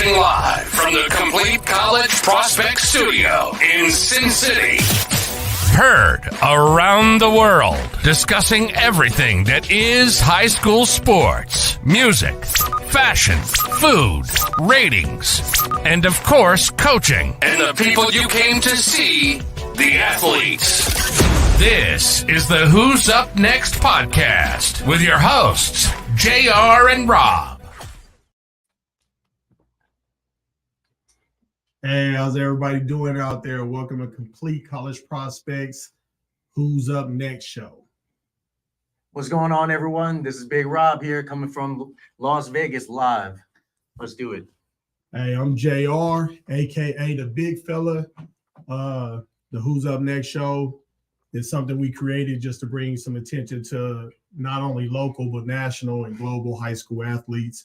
Broadcasting live from the Complete College Prospect Studio in Sin City. Heard around the world, discussing everything that is high school sports, music, fashion, food, ratings, and of course, coaching. And the people you came to see, the athletes. This is the Who's Up Next podcast with your hosts, JR and Rob. Hey, how's everybody doing out there? Welcome to Complete College Prospects Who's Up Next show. What's going on, everyone? This is Big Rob here coming from Las Vegas live. Let's do it. Hey, I'm JR, a.k.a. the big fella. The Who's Up Next show is something we created just to bring some attention to not only local, but national and global high school athletes.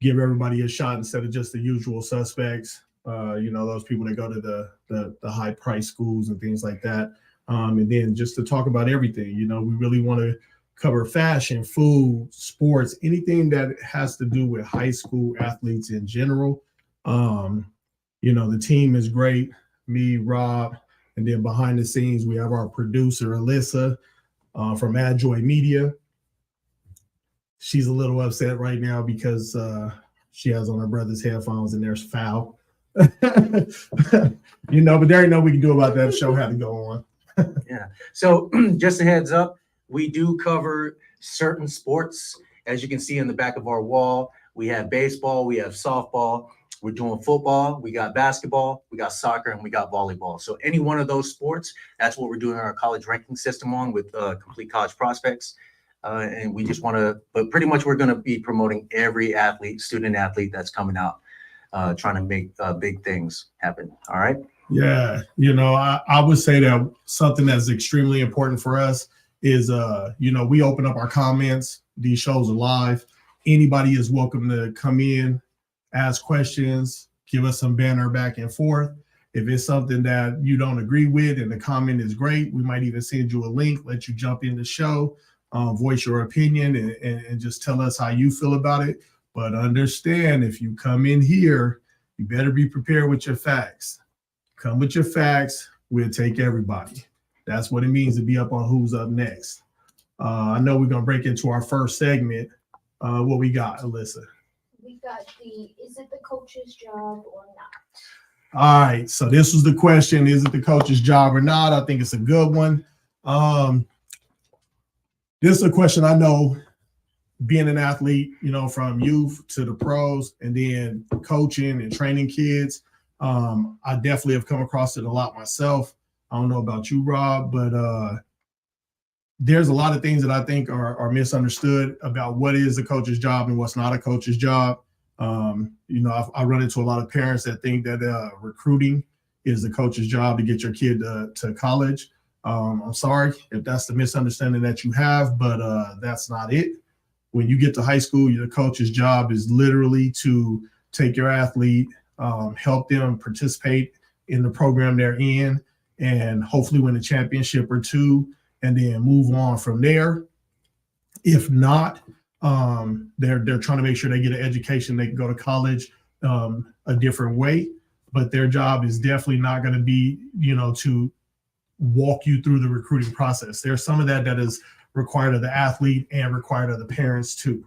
Give everybody a shot instead of just the usual suspects, those people that go to the high price schools and things like that. And then just to talk about everything, we really want to cover fashion, food, sports, anything that has to do with high school athletes in general. The team is great, me, Rob, and then behind the scenes, we have our producer, Alyssa, from AdJoy Media. She's a little upset right now because she has on her brother's headphones and there's foul. But there ain't nothing we can do about that. The show had to go on. Yeah. So just a heads up, we do cover certain sports. As you can see in the back of our wall, we have baseball, we have softball, we're doing football, we got basketball, we got soccer, and we got volleyball. So any one of those sports, that's what we're doing our college ranking system on with Complete College Prospects. And we just want to, but pretty much we're going to be promoting every student athlete that's coming out, trying to make big things happen. All right. Yeah. I would say that something that's extremely important for us is, we open up our comments. These shows are live. Anybody is welcome to come in, ask questions, give us some banter back and forth. If it's something that you don't agree with and the comment is great, we might even send you a link, let you jump in the show. Voice your opinion and just tell us how you feel about it. But understand, if you come in here, you better be prepared with your facts. Come with your facts. We'll take everybody. That's what it means to be up on Who's Up Next. I know we're going to break into our first segment. What we got, Alyssa? We got is it the coach's job or not? All right. So this was the question. Is it the coach's job or not? I think it's a good one. This is a question I know, being an athlete, from youth to the pros and then coaching and training kids. I definitely have come across it a lot myself. I don't know about you, Rob, but there's a lot of things that I think are misunderstood about what is a coach's job and what's not a coach's job. I run into a lot of parents that think that recruiting is the coach's job to get your kid to college. I'm sorry if that's the misunderstanding that you have, but that's not it. When you get to high school, your coach's job is literally to take your athlete, help them participate in the program they're in, and hopefully win a championship or two, and then move on from there. If not, they're trying to make sure they get an education, they can go to college a different way, but their job is definitely not going to be, to walk you through the recruiting process. There's some of that is required of the athlete and required of the parents too.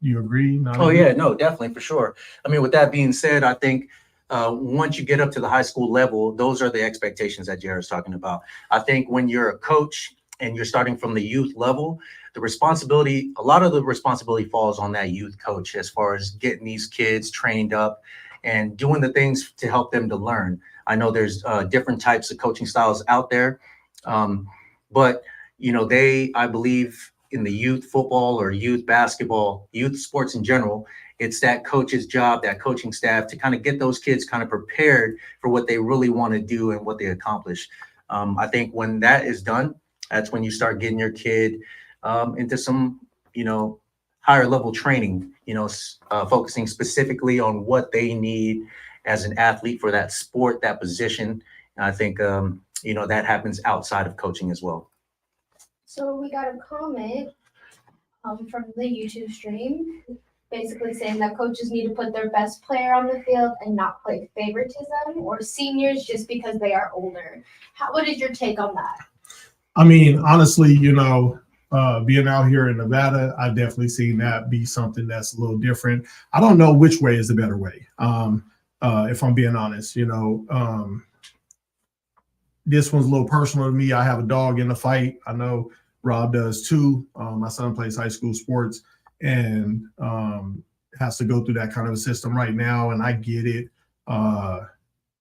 You agree? Yeah, no, definitely, for sure. I mean, with that being said, I think once you get up to the high school level, those are the expectations that Jared's talking about. I think when you're a coach and you're starting from the youth level, a lot of the responsibility falls on that youth coach as far as getting these kids trained up and doing the things to help them to learn. I know there's different types of coaching styles out there, but I believe in the youth football or youth basketball, youth sports in general, it's that coach's job, that coaching staff, to kind of get those kids kind of prepared for what they really want to do and what they accomplish. I think when that is done, that's when you start getting your kid into some, higher level training, focusing specifically on what they need as an athlete for that sport, that position. And I think, that happens outside of coaching as well. So we got a comment from the YouTube stream. basically saying that coaches need to put their best player on the field and not play favoritism or seniors just because they are older. What is your take on that? I mean, honestly, being out here in Nevada, I definitely seen that be something that's a little different. I don't know which way is the better way. If I'm being honest, this one's a little personal to me. I have a dog in the fight. I know Rob does too. My son plays high school sports and has to go through that kind of a system right now, and I get it.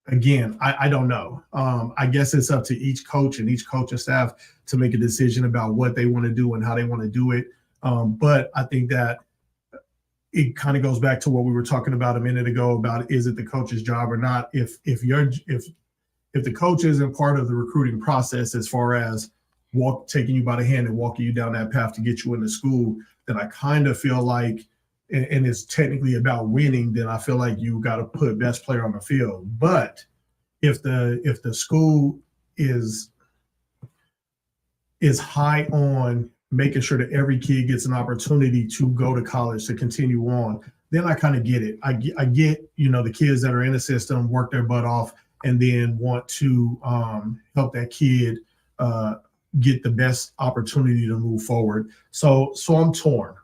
Again, I don't know. I guess it's up to each coach and each coaching staff to make a decision about what they want to do and how they want to do it. But I think that it kind of goes back to what we were talking about a minute ago about, is it the coach's job or not? If the coach isn't part of the recruiting process as far as taking you by the hand and walking you down that path to get you into school, then I kind of feel like, and it's technically about winning, then I feel like you got to put best player on the field. But if the school is high on making sure that every kid gets an opportunity to go to college, to continue on, then I kind of get it. I get, the kids that are in the system work their butt off and then want to help that kid get the best opportunity to move forward. So I'm torn.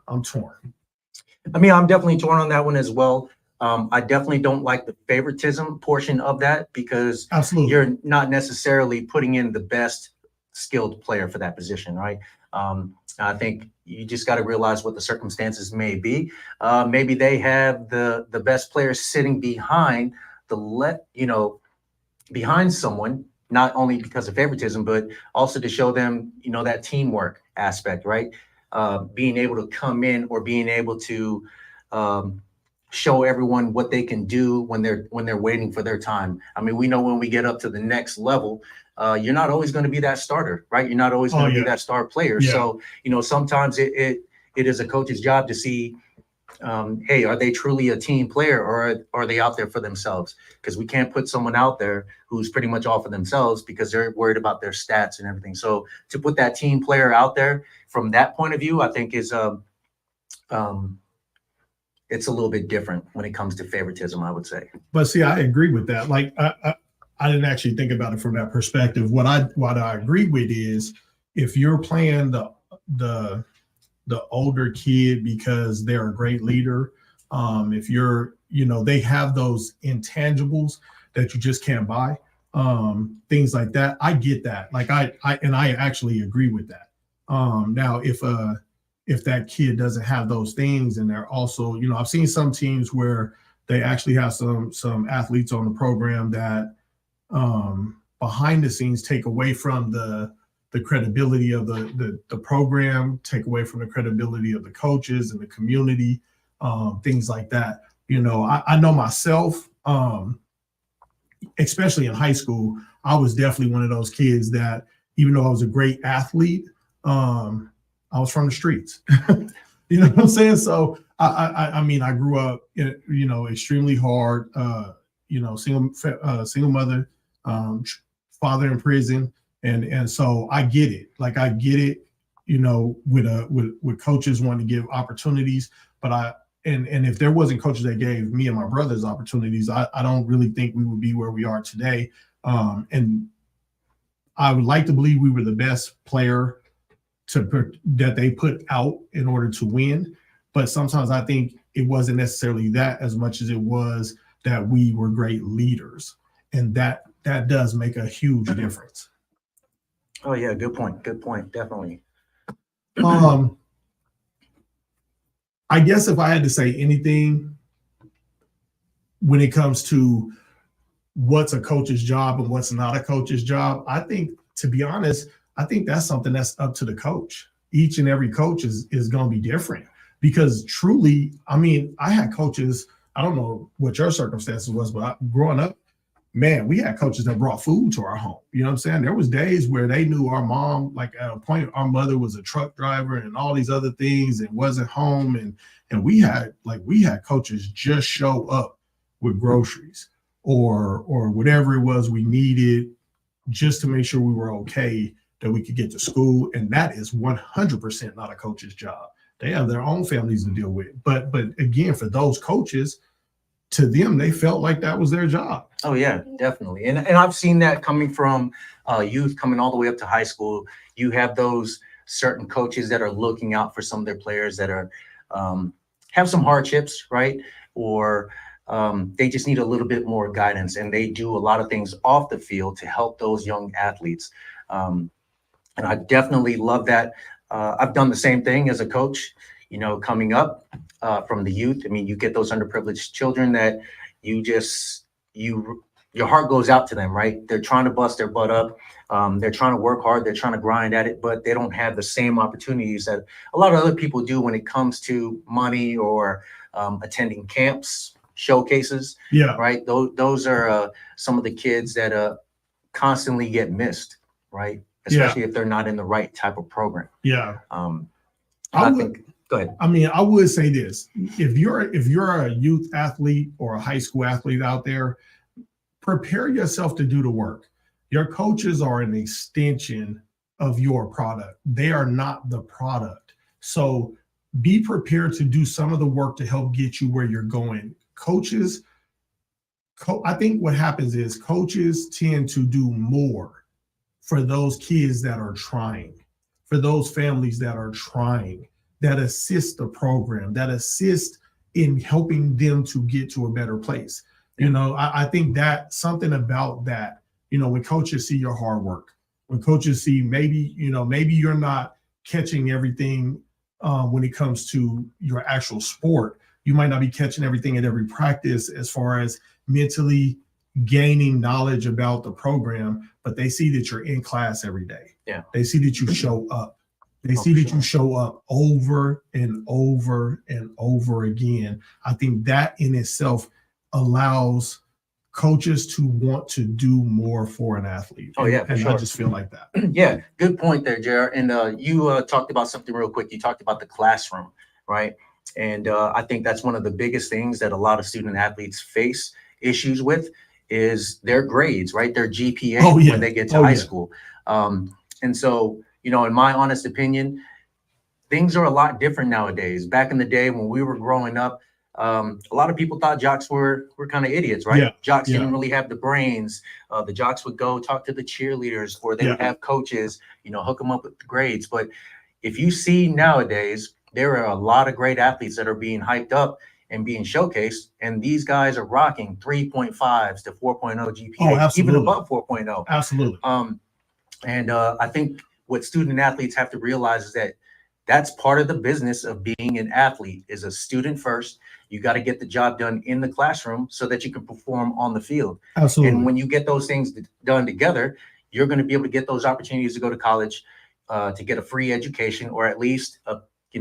I mean, I'm definitely torn on that one as well. I definitely don't like the favoritism portion of that, because Absolutely. You're not necessarily putting in the best skilled player for that position, right? I think you just got to realize what the circumstances may be. Maybe they have the best players sitting behind behind someone, not only because of favoritism, but also to show them, that teamwork aspect, right? Being able to come in or being able to show everyone what they can do when they're waiting for their time. I mean, we know when we get up to the next level, you're not always going to be that starter, right? You're not always going to be that star player. Yeah. So, sometimes it is a coach's job to see, hey, are they truly a team player, or are they out there for themselves? Because we can't put someone out there who's pretty much all for themselves because they're worried about their stats and everything. So to put that team player out there from that point of view, I think is it's a little bit different when it comes to favoritism, I would say. But see, I agree with that. Like I didn't actually think about it from that perspective. What I agree with is, if you're playing the older kid because they're a great leader, if you're, they have those intangibles that you just can't buy, things like that. I get that. Like I actually agree with that. Now, if that kid doesn't have those things, and they're also, I've seen some teams where they actually have some athletes on the program that behind the scenes take away from the credibility of the program, take away from the credibility of the coaches and the community, things like that. I know myself, especially in high school, I was definitely one of those kids that, even though I was a great athlete, I was from the streets. You know what I'm saying? So I mean, I grew up, extremely hard, single mother, father in prison. And so I get it. Like I get it, with coaches wanting to give opportunities, but and if there wasn't coaches that gave me and my brothers opportunities, I don't really think we would be where we are today. And I would like to believe we were the best player that they put out in order to win. But sometimes I think it wasn't necessarily that, as much as it was that we were great leaders. And that does make a huge difference. Oh yeah, good point. Definitely. I guess if I had to say anything when it comes to what's a coach's job and what's not a coach's job, I think, to be honest, I think that's something that's up to the coach. Each and every coach is going to be different, because truly, I mean, I had coaches, I don't know what your circumstances was, but growing up, man, we had coaches that brought food to our home. You know what I'm saying? There was days where they knew our mom, like at a point, our mother was a truck driver and all these other things and wasn't home. And we had coaches just show up with groceries or whatever it was we needed just to make sure we were okay, that we could get to school. And that is 100% not a coach's job. They have their own families to deal with. But again, for those coaches, to them, they felt like that was their job. Oh yeah, definitely. And I've seen that coming from youth coming all the way up to high school. You have those certain coaches that are looking out for some of their players that are have some hardships, right? Or they just need a little bit more guidance, and they do a lot of things off the field to help those young athletes. And I definitely love that. I've done the same thing as a coach, you know, coming up from the youth. I mean, you get those underprivileged children that your heart goes out to them, right? They're trying to bust their butt up. They're trying to work hard. They're trying to grind at it, but they don't have the same opportunities that a lot of other people do when it comes to money or attending camps, showcases. Yeah. Right. Those are some of the kids that constantly get missed, right? Especially if they're not in the right type of program. Yeah. I think. Go ahead. I mean, I would say this: if you're a youth athlete or a high school athlete out there, prepare yourself to do the work. Your coaches are an extension of your product. They are not the product. So be prepared to do some of the work to help get you where you're going. Coaches, I think what happens is coaches tend to do more for those kids that are trying, for those families that are trying, that assist the program, that assist in helping them to get to a better place. You know, I think that something about that, you know, when coaches see your hard work, when coaches see maybe you're not catching everything when it comes to your actual sport, you might not be catching everything at every practice as far as mentally gaining knowledge about the program, but they see that you're in class every day. Yeah. They see that you show up. They see that you show up over and over and over again. I think that in itself allows coaches to want to do more for an athlete. Oh, yeah, and sure. I just feel like that. Yeah, good point there, Jared. And you talked about something real quick. You talked about the classroom, right? And I think that's one of the biggest things that a lot of student athletes face issues with is their grades, right? Their GPA when they get to high school. And so, you know, in my honest opinion, things are a lot different nowadays. Back in the day when we were growing up, a lot of people thought jocks were kind of idiots, right? Yeah. Jocks didn't really have the brains. The jocks would go talk to the cheerleaders, or they would have coaches, you know, hook them up with the grades. But if you see nowadays, there are a lot of great athletes that are being hyped up and being showcased, and these guys are rocking 3.5s to 4.0 GPA, even above 4.0. Absolutely. And I think what student athletes have to realize is that that's part of the business of being an athlete, is a student first. You got to get the job done in the classroom so that you can perform on the field. Absolutely. And when you get those things done together, you're going to be able to get those opportunities to go to college, to get a free education, or at least a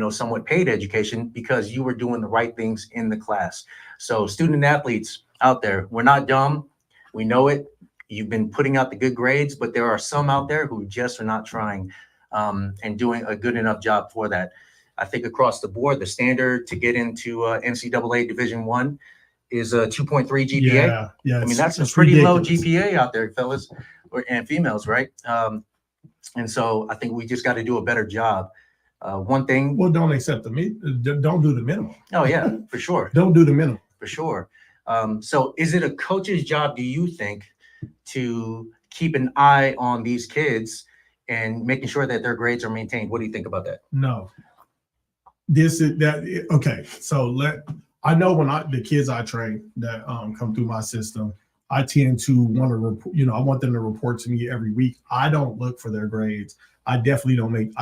somewhat paid education, because you were doing the right things in the class. So student athletes out there, we're not dumb. We know it. You've been putting out the good grades, but there are some out there who just are not trying and doing a good enough job for that. I think across the board, the standard to get into NCAA Division I is a 2.3 GPA. Yeah. I mean, that's a pretty low GPA out there, fellas and females, right? And so I think we just got to do a better job. One thing. Well, don't accept don't do the minimum. Oh yeah, for sure. Don't do the minimum. For sure. So is it a coach's job, do you think, to keep an eye on these kids and making sure that their grades are maintained? What do you think about that? No. Okay. So I know when the kids I train that come through my system, I tend to want to report, I want them to report to me every week. I don't look for their grades. I definitely don't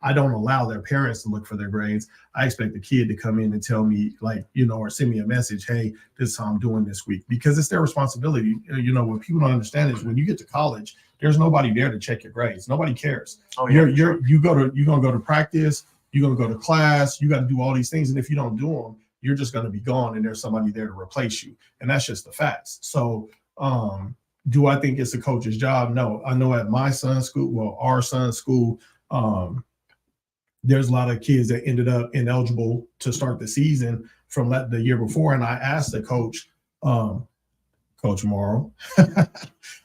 I don't allow their parents to look for their grades. I expect the kid to come in and tell me, or send me a message, hey, this is how I'm doing this week, because it's their responsibility. What people don't understand is when you get to college, there's nobody there to check your grades. Nobody cares. Oh, yeah, you're going to go to practice, you're going to go to class, you got to do all these things. And if you don't do them, you're just going to be gone, and there's somebody there to replace you. And that's just the facts. So do I think it's a coach's job? No. I know at my son's school, our son's school, there's a lot of kids that ended up ineligible to start the season from the year before. And I asked the coach, Coach Morrow, I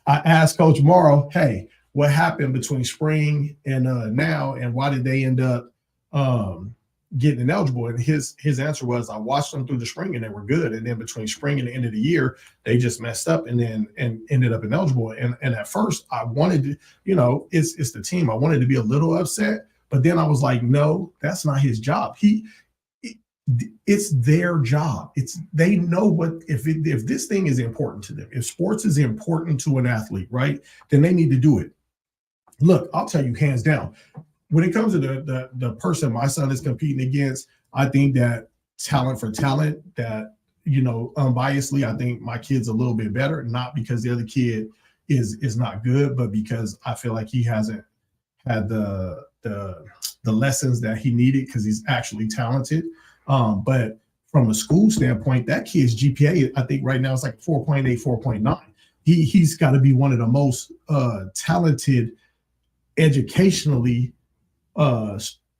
asked Coach Morrow, hey, what happened between spring and now, and why did they end up getting ineligible. And his answer was, I watched them through the spring and they were good. And then between spring and the end of the year, they just messed up and ended up ineligible. And at first I wanted to, it's the team. I wanted to be a little upset, but then I was like, no, that's not his job. It's their job. They know what, if this thing is important to them, if sports is important to an athlete, right, then they need to do it. Look, I'll tell you hands down, when it comes to the person my son is competing against, I think that talent for talent, that, unbiasedly, I think my kid's a little bit better, not because the other kid is not good, but because I feel like he hasn't had the lessons that he needed because he's actually talented. But from a school standpoint, that kid's GPA, I think right now is like 4.8, 4.9. He's got to be one of the most talented educationally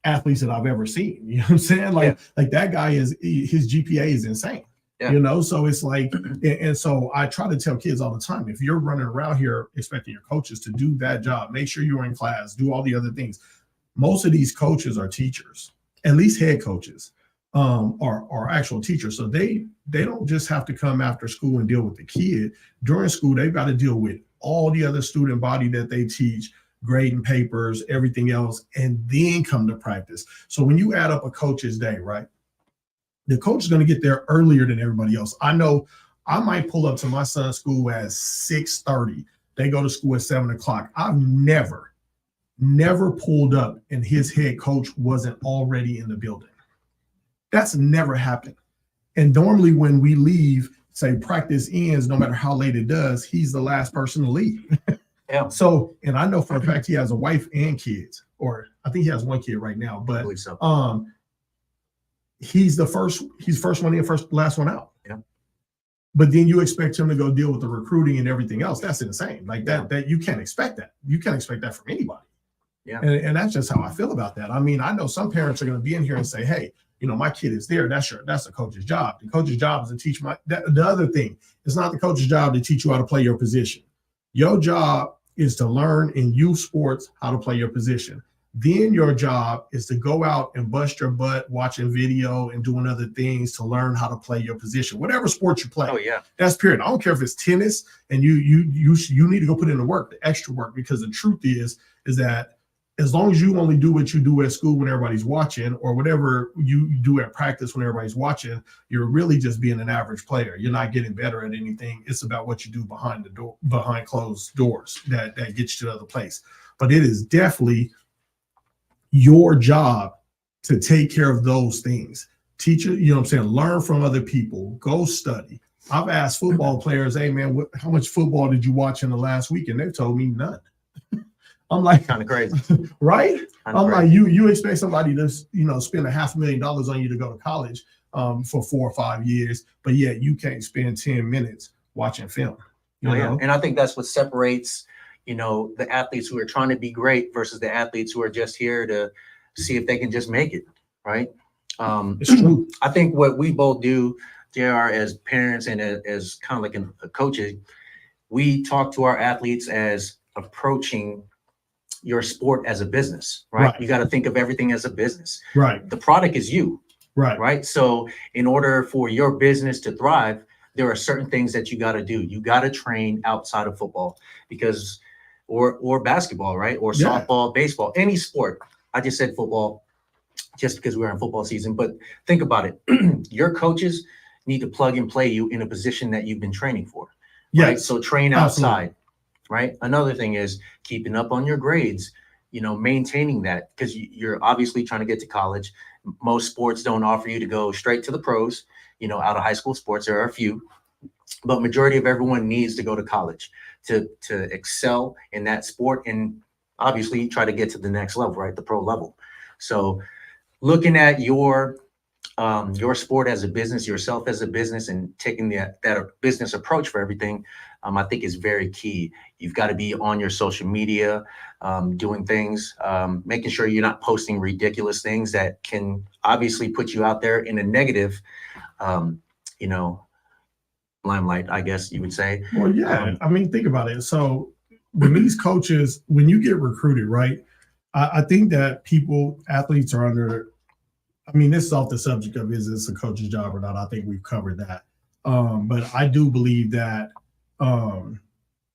athletes that I've ever seen. You know what I'm saying? Like that guy his GPA is insane. Yeah. So it's like, and so I try to tell kids all the time, if you're running around here expecting your coaches to do that job, make sure you're in class, do all the other things. Most of these coaches are teachers, at least head coaches. Are actual teachers. So they don't just have to come after school and deal with the kid. During school, they've got to deal with all the other student body that they teach, grading papers, everything else, and then come to practice. So when you add up a coach's day, right, the coach is going to get there earlier than everybody else. I know I might pull up to my son's school at 6:30. They go to school at 7 o'clock. I've never pulled up and his head coach wasn't already in the building. That's never happened. And normally when we leave, say practice ends, no matter how late it does, he's the last person to leave. Yeah. So, and I know for a fact he has a wife and kids, or I think he has one kid right now, but he's first one in, last one out. Yeah. But then you expect him to go deal with the recruiting and everything else. That's insane. Like that you can't expect that. You can't expect that from anybody. Yeah. And that's just how I feel about that. I mean, I know some parents are going to be in here and say, hey, my kid is there. That's the coach's job. The coach's job is to teach the other thing. It's not the coach's job to teach you how to play your position. Your job is to learn in youth sports how to play your position. Then your job is to go out and bust your butt watching video and doing other things to learn how to play your position, whatever sport you play. Oh yeah, that's period. I don't care if it's tennis and you need to go put in the work, the extra work, because the truth is that as long as you only do what you do at school when everybody's watching, or whatever you do at practice when everybody's watching, you're really just being an average player. You're not getting better at anything. It's about what you do behind closed doors that gets you to the other place. But it is definitely your job to take care of those things. Teach it, learn from other people, go study. I've asked football players, hey man, how much football did you watch in the last week? And they've told me none. I'm like, kind of crazy, right? I'm like, you expect somebody to, spend $500,000 on you to go to college for 4 or 5 years, but yet you can't spend 10 minutes watching film. You know? And I think that's what separates, the athletes who are trying to be great versus the athletes who are just here to see if they can just make it, right? It's true. I think what we both do, JR, as parents and as kind of like a coaches, we talk to our athletes as approaching your sport as a business, right? You got to think of everything as a business. Right. The product is you. Right. Right. So in order for your business to thrive, there are certain things that you got to do. You got to train outside of football or basketball, right? Or softball, baseball, any sport. I just said football just because we're in football season, but think about it. Your coaches need to plug and play you in a position that you've been training for. Right. Yes. So train outside. Right. Another thing is keeping up on your grades, maintaining that, because you're obviously trying to get to college. Most sports don't offer you to go straight to the pros, out of high school sports. There are a few, but majority of everyone needs to go to college to excel in that sport and obviously try to get to the next level, right? The pro level. So looking at your sport as a business, yourself as a business, and taking that business approach for everything, I think is very key. You've got to be on your social media, doing things, making sure you're not posting ridiculous things that can obviously put you out there in a negative, limelight, I guess you would say. Well, yeah. I mean, think about it. So when these coaches, when you get recruited, right, I think that athletes are under I mean, this is off the subject of is this a coach's job or not. I think we've covered that. But I do believe that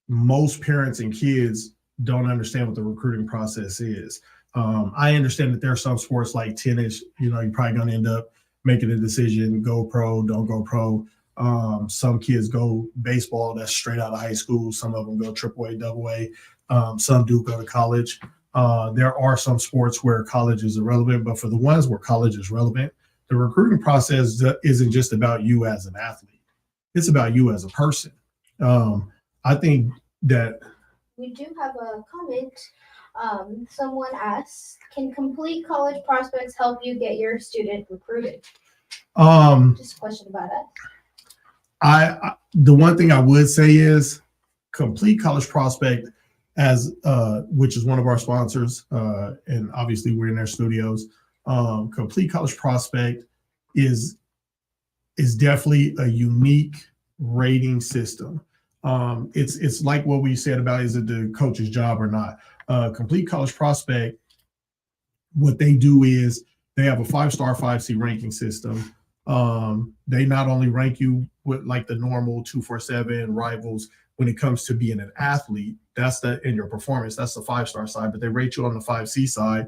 most parents and kids don't understand what the recruiting process is. I understand that there are some sports like tennis, you're probably going to end up making a decision, go pro, don't go pro. Some kids go baseball, that's straight out of high school. Some of them go AAA, AA. Some do go to college. There are some sports where college is irrelevant, but for the ones where college is relevant, the recruiting process isn't just about you as an athlete. It's about you as a person. I think that we do have a comment. Someone asks, can complete college prospects help you get your student recruited? Just a question about us. The one thing I would say is Complete College Prospect, as which is one of our sponsors, and obviously we're in their studios. Complete College Prospect is definitely a unique rating system. It's like what we said about is it the coach's job or not. Complete College Prospect, what they do is they have a 5-star 5C ranking system. They not only rank you with like the normal 247 rivals when it comes to being an athlete, that's in your performance, that's the 5-star side, but they rate you on the 5C side,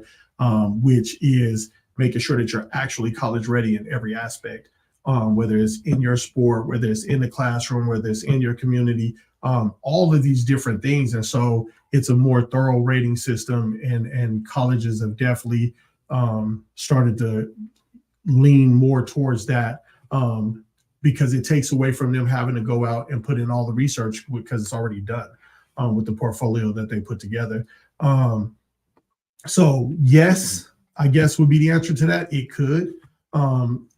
which is making sure that you're actually college ready in every aspect, whether it's in your sport, whether it's in the classroom, whether it's in your community, all of these different things. And so it's a more thorough rating system, and colleges have definitely started to lean more towards that, because it takes away from them having to go out and put in all the research because it's already done with the portfolio that they put together. So yes, I guess would be the answer to that. It could.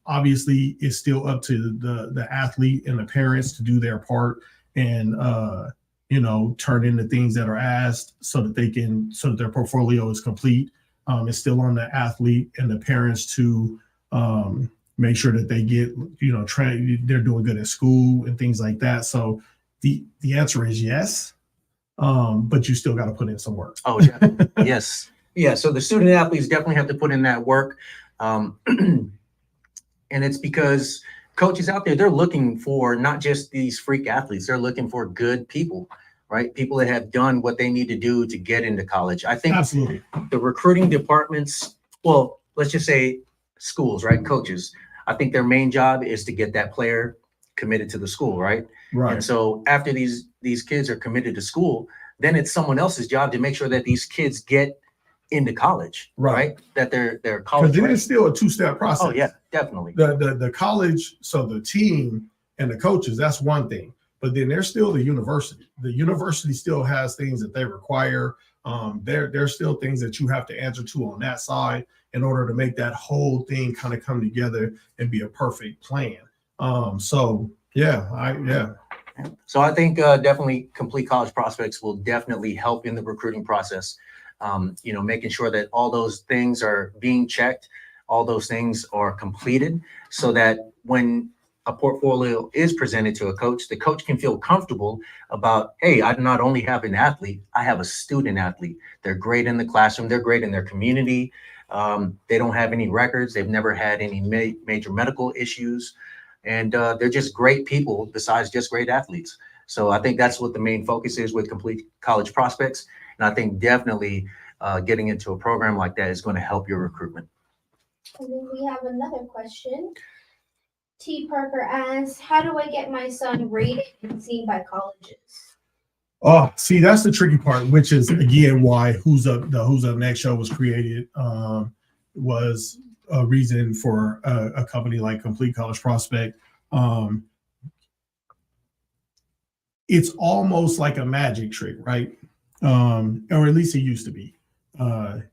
Obviously, it's still up to the athlete and the parents to do their part and turn in the things that are asked so that their portfolio is complete. It's still on the athlete and the parents to make sure that they get, they're doing good at school and things like that. So the answer is yes, but you still got to put in some work. Oh, yeah. Yes. Yeah. So the student athletes definitely have to put in that work. And it's because coaches out there, they're looking for not just these freak athletes, they're looking for good people, right? People that have done what they need to do to get into college. I think Absolutely. The recruiting departments, well, let's just say schools, right? Coaches, I think their main job is to get that player committed to the school, right? Right. And so after these kids are committed to school, then it's someone else's job to make sure that these kids get into college, right? That they're college. Because then it's still a two-step process. Oh yeah, definitely. The college, so the team and the coaches, that's one thing. But then there's still the university. The university still has things that they require. There's still things that you have to answer to on that side in order to make that whole thing kind of come together and be a perfect plan. So I think definitely Complete College Prospects will definitely help in the recruiting process. Making sure that all those things are being checked, all those things are completed, so that when a portfolio is presented to a coach, the coach can feel comfortable about, hey, I not only have an athlete, I have a student athlete. They're great in the classroom. They're great in their community. They don't have any records. They've never had any major medical issues. And they're just great people besides just great athletes. So I think that's what the main focus is with Complete College Prospects. And I think definitely getting into a program like that is going to help your recruitment. And then we have another question. T. Parker asks, how do I get my son rated and seen by colleges? Oh, see, that's the tricky part, which is again why Who's Up Next show was created. Was a reason for a company like Complete College Prospect. It's almost like a magic trick, right? Or at least it used to be.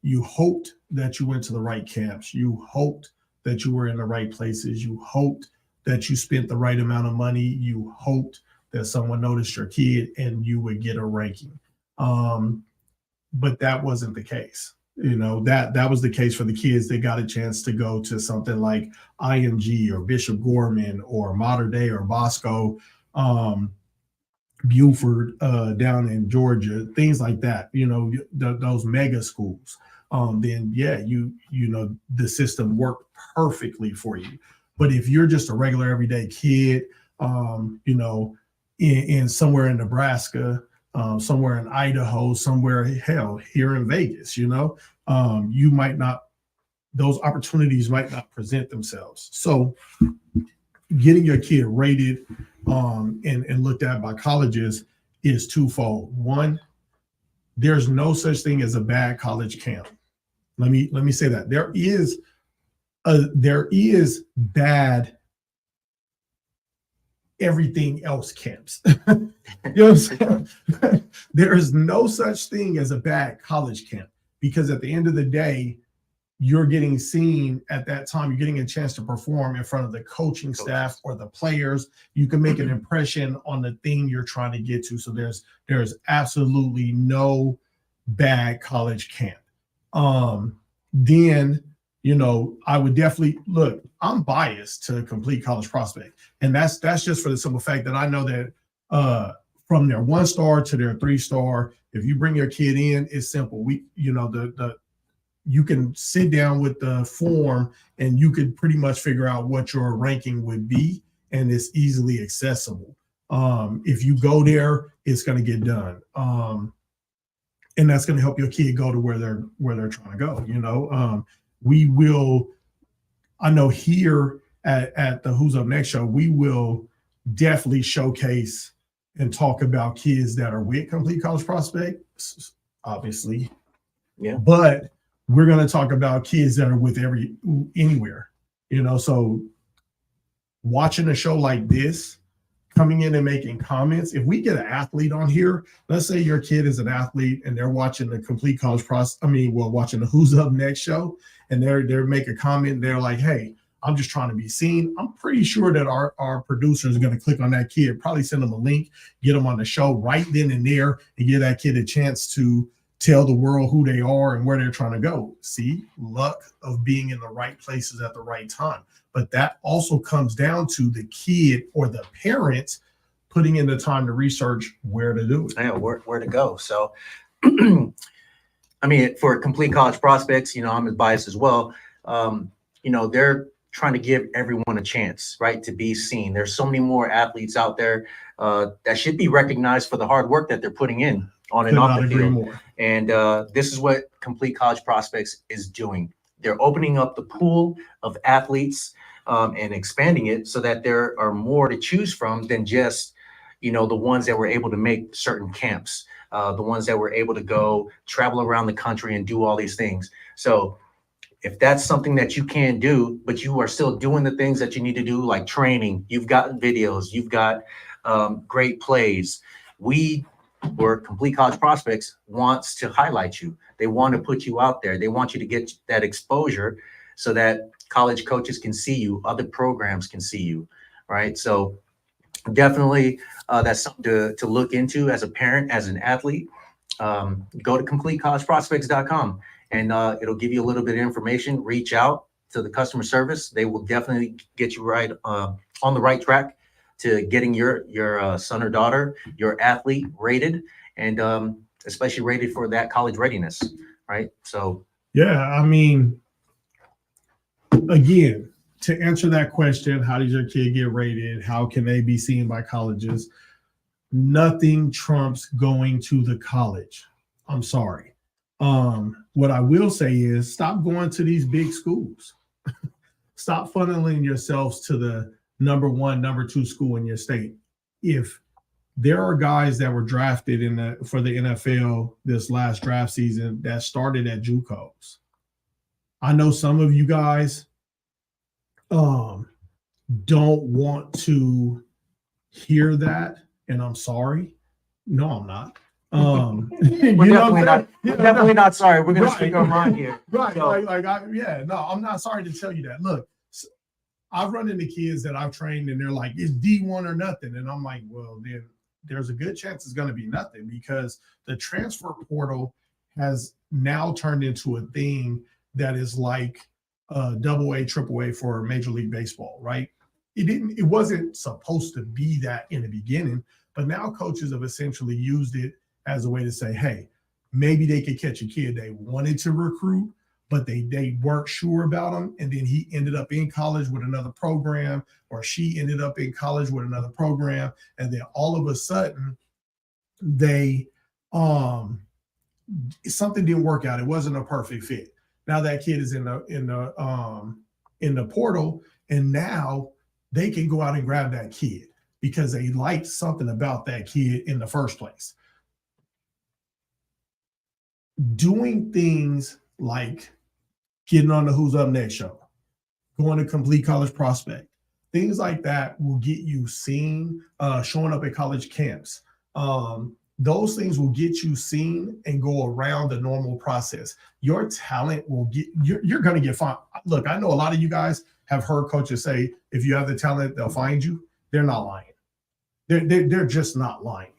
You hoped that you went to the right camps. You hoped that you were in the right places. You hoped that you spent the right amount of money. You hoped that someone noticed your kid and you would get a ranking. But that wasn't the case. That was the case for the kids that got a chance to go to something like IMG or Bishop Gorman or Mater Dei or Bosco, Buford down in Georgia, things like that, those mega schools. then yeah, you know, the system worked perfectly for you. But if you're just a regular everyday kid, you know, in somewhere in Nebraska, somewhere in Idaho, somewhere, hell, here in Vegas, you know, you might not, those opportunities might not present themselves. So getting your kid rated and looked at by colleges is twofold. One, there's no such thing as a bad college camp. Let me say that. There is bad everything else camps. You know what I'm saying? There is no such thing as a bad college camp, because at the end of the day, you're getting seen at that time. You're getting a chance to perform in front of the coaching staff or the players. You can make an impression on the thing you're trying to get to. So there's absolutely no bad college camp. Then, you know, I would definitely look, I'm biased to Complete College Prospect. And that's just for the simple fact that I know that from their 1-star to their 3-star, if you bring your kid in, it's simple. You can sit down with the form and you could pretty much figure out what your ranking would be, and it's easily accessible. If you go there, it's going to get done. And that's going to help your kid go to where they're trying to go. You know, we will, I know here at the Who's Up Next show, we will definitely showcase and talk about kids that are with Complete College Prospect, obviously. Yeah. But we're going to talk about kids that are with anywhere, you know. So watching a show like this, coming in and making comments, if we get an athlete on here, let's say your kid is an athlete and they're watching the Complete College watching the Who's Up Next show, and they're make a comment, they're like, hey, I'm just trying to be seen. I'm pretty sure that our producers are going to click on that kid, probably send them a link, get them on the show right then and there, and give that kid a chance to tell the world who they are and where they're trying to go. See, luck of being in the right places at the right time. But that also comes down to the kid or the parents putting in the time to research where to do it. Yeah, where to go. So, I mean, for Complete College Prospects, you know, I'm as biased as well. You know, they're trying to give everyone a chance, right, to be seen. There's so many more athletes out there that should be recognized for the hard work that they're putting in on and off the field. More. And this is what Complete College Prospects is doing. They're opening up the pool of athletes and expanding it so that there are more to choose from than just, you know, the ones that were able to make certain camps, the ones that were able to go travel around the country and do all these things. So if that's something that you can do, but you are still doing the things that you need to do, like training, you've got videos, you've got great plays. Complete College Prospects wants to highlight you. They want to put you out there. They want you to get that exposure so that college coaches can see you, other programs can see you, right? So definitely that's something to look into as a parent, as an athlete. Go to CompleteCollegeProspects.com and it'll give you a little bit of information. Reach out to the customer service. They will definitely get you right on the right track to getting your son or daughter, your athlete rated, and especially rated for that college readiness, right? So yeah, I mean, again, to answer that question, how does your kid get rated? How can they be seen by colleges? Nothing trumps going to the college. I'm sorry. What I will say is stop going to these big schools. Stop funneling yourselves to the number 1, number 2 school in your state. If there are guys that were drafted for the NFL this last draft season that started at JUCOs, I know some of you guys don't want to hear that, and I'm sorry. No, I'm not. We're definitely not sorry. We're going to speak our mind here. Right. So, I'm not sorry to tell you that. Look, I've run into kids that I've trained and they're like, it's D1 or nothing. And I'm like, well, then there's a good chance it's going to be nothing, because the transfer portal has now turned into a thing that is like AA, AAA for Major League Baseball, right? It wasn't supposed to be that in the beginning, but now coaches have essentially used it as a way to say, hey, maybe they could catch a kid they wanted to recruit, but they weren't sure about him. And then he ended up in college with another program, or she ended up in college with another program. And then all of a sudden they, something didn't work out. It wasn't a perfect fit. Now that kid is in the portal, and now they can go out and grab that kid because they liked something about that kid in the first place. Doing things like getting on the Who's Up Next show, going to Complete College Prospect, things like that will get you seen, showing up at college camps. Those things will get you seen and go around the normal process. Your talent will get, you're going to get found. Look, I know a lot of you guys have heard coaches say, if you have the talent, they'll find you. They're not lying. They're just not lying.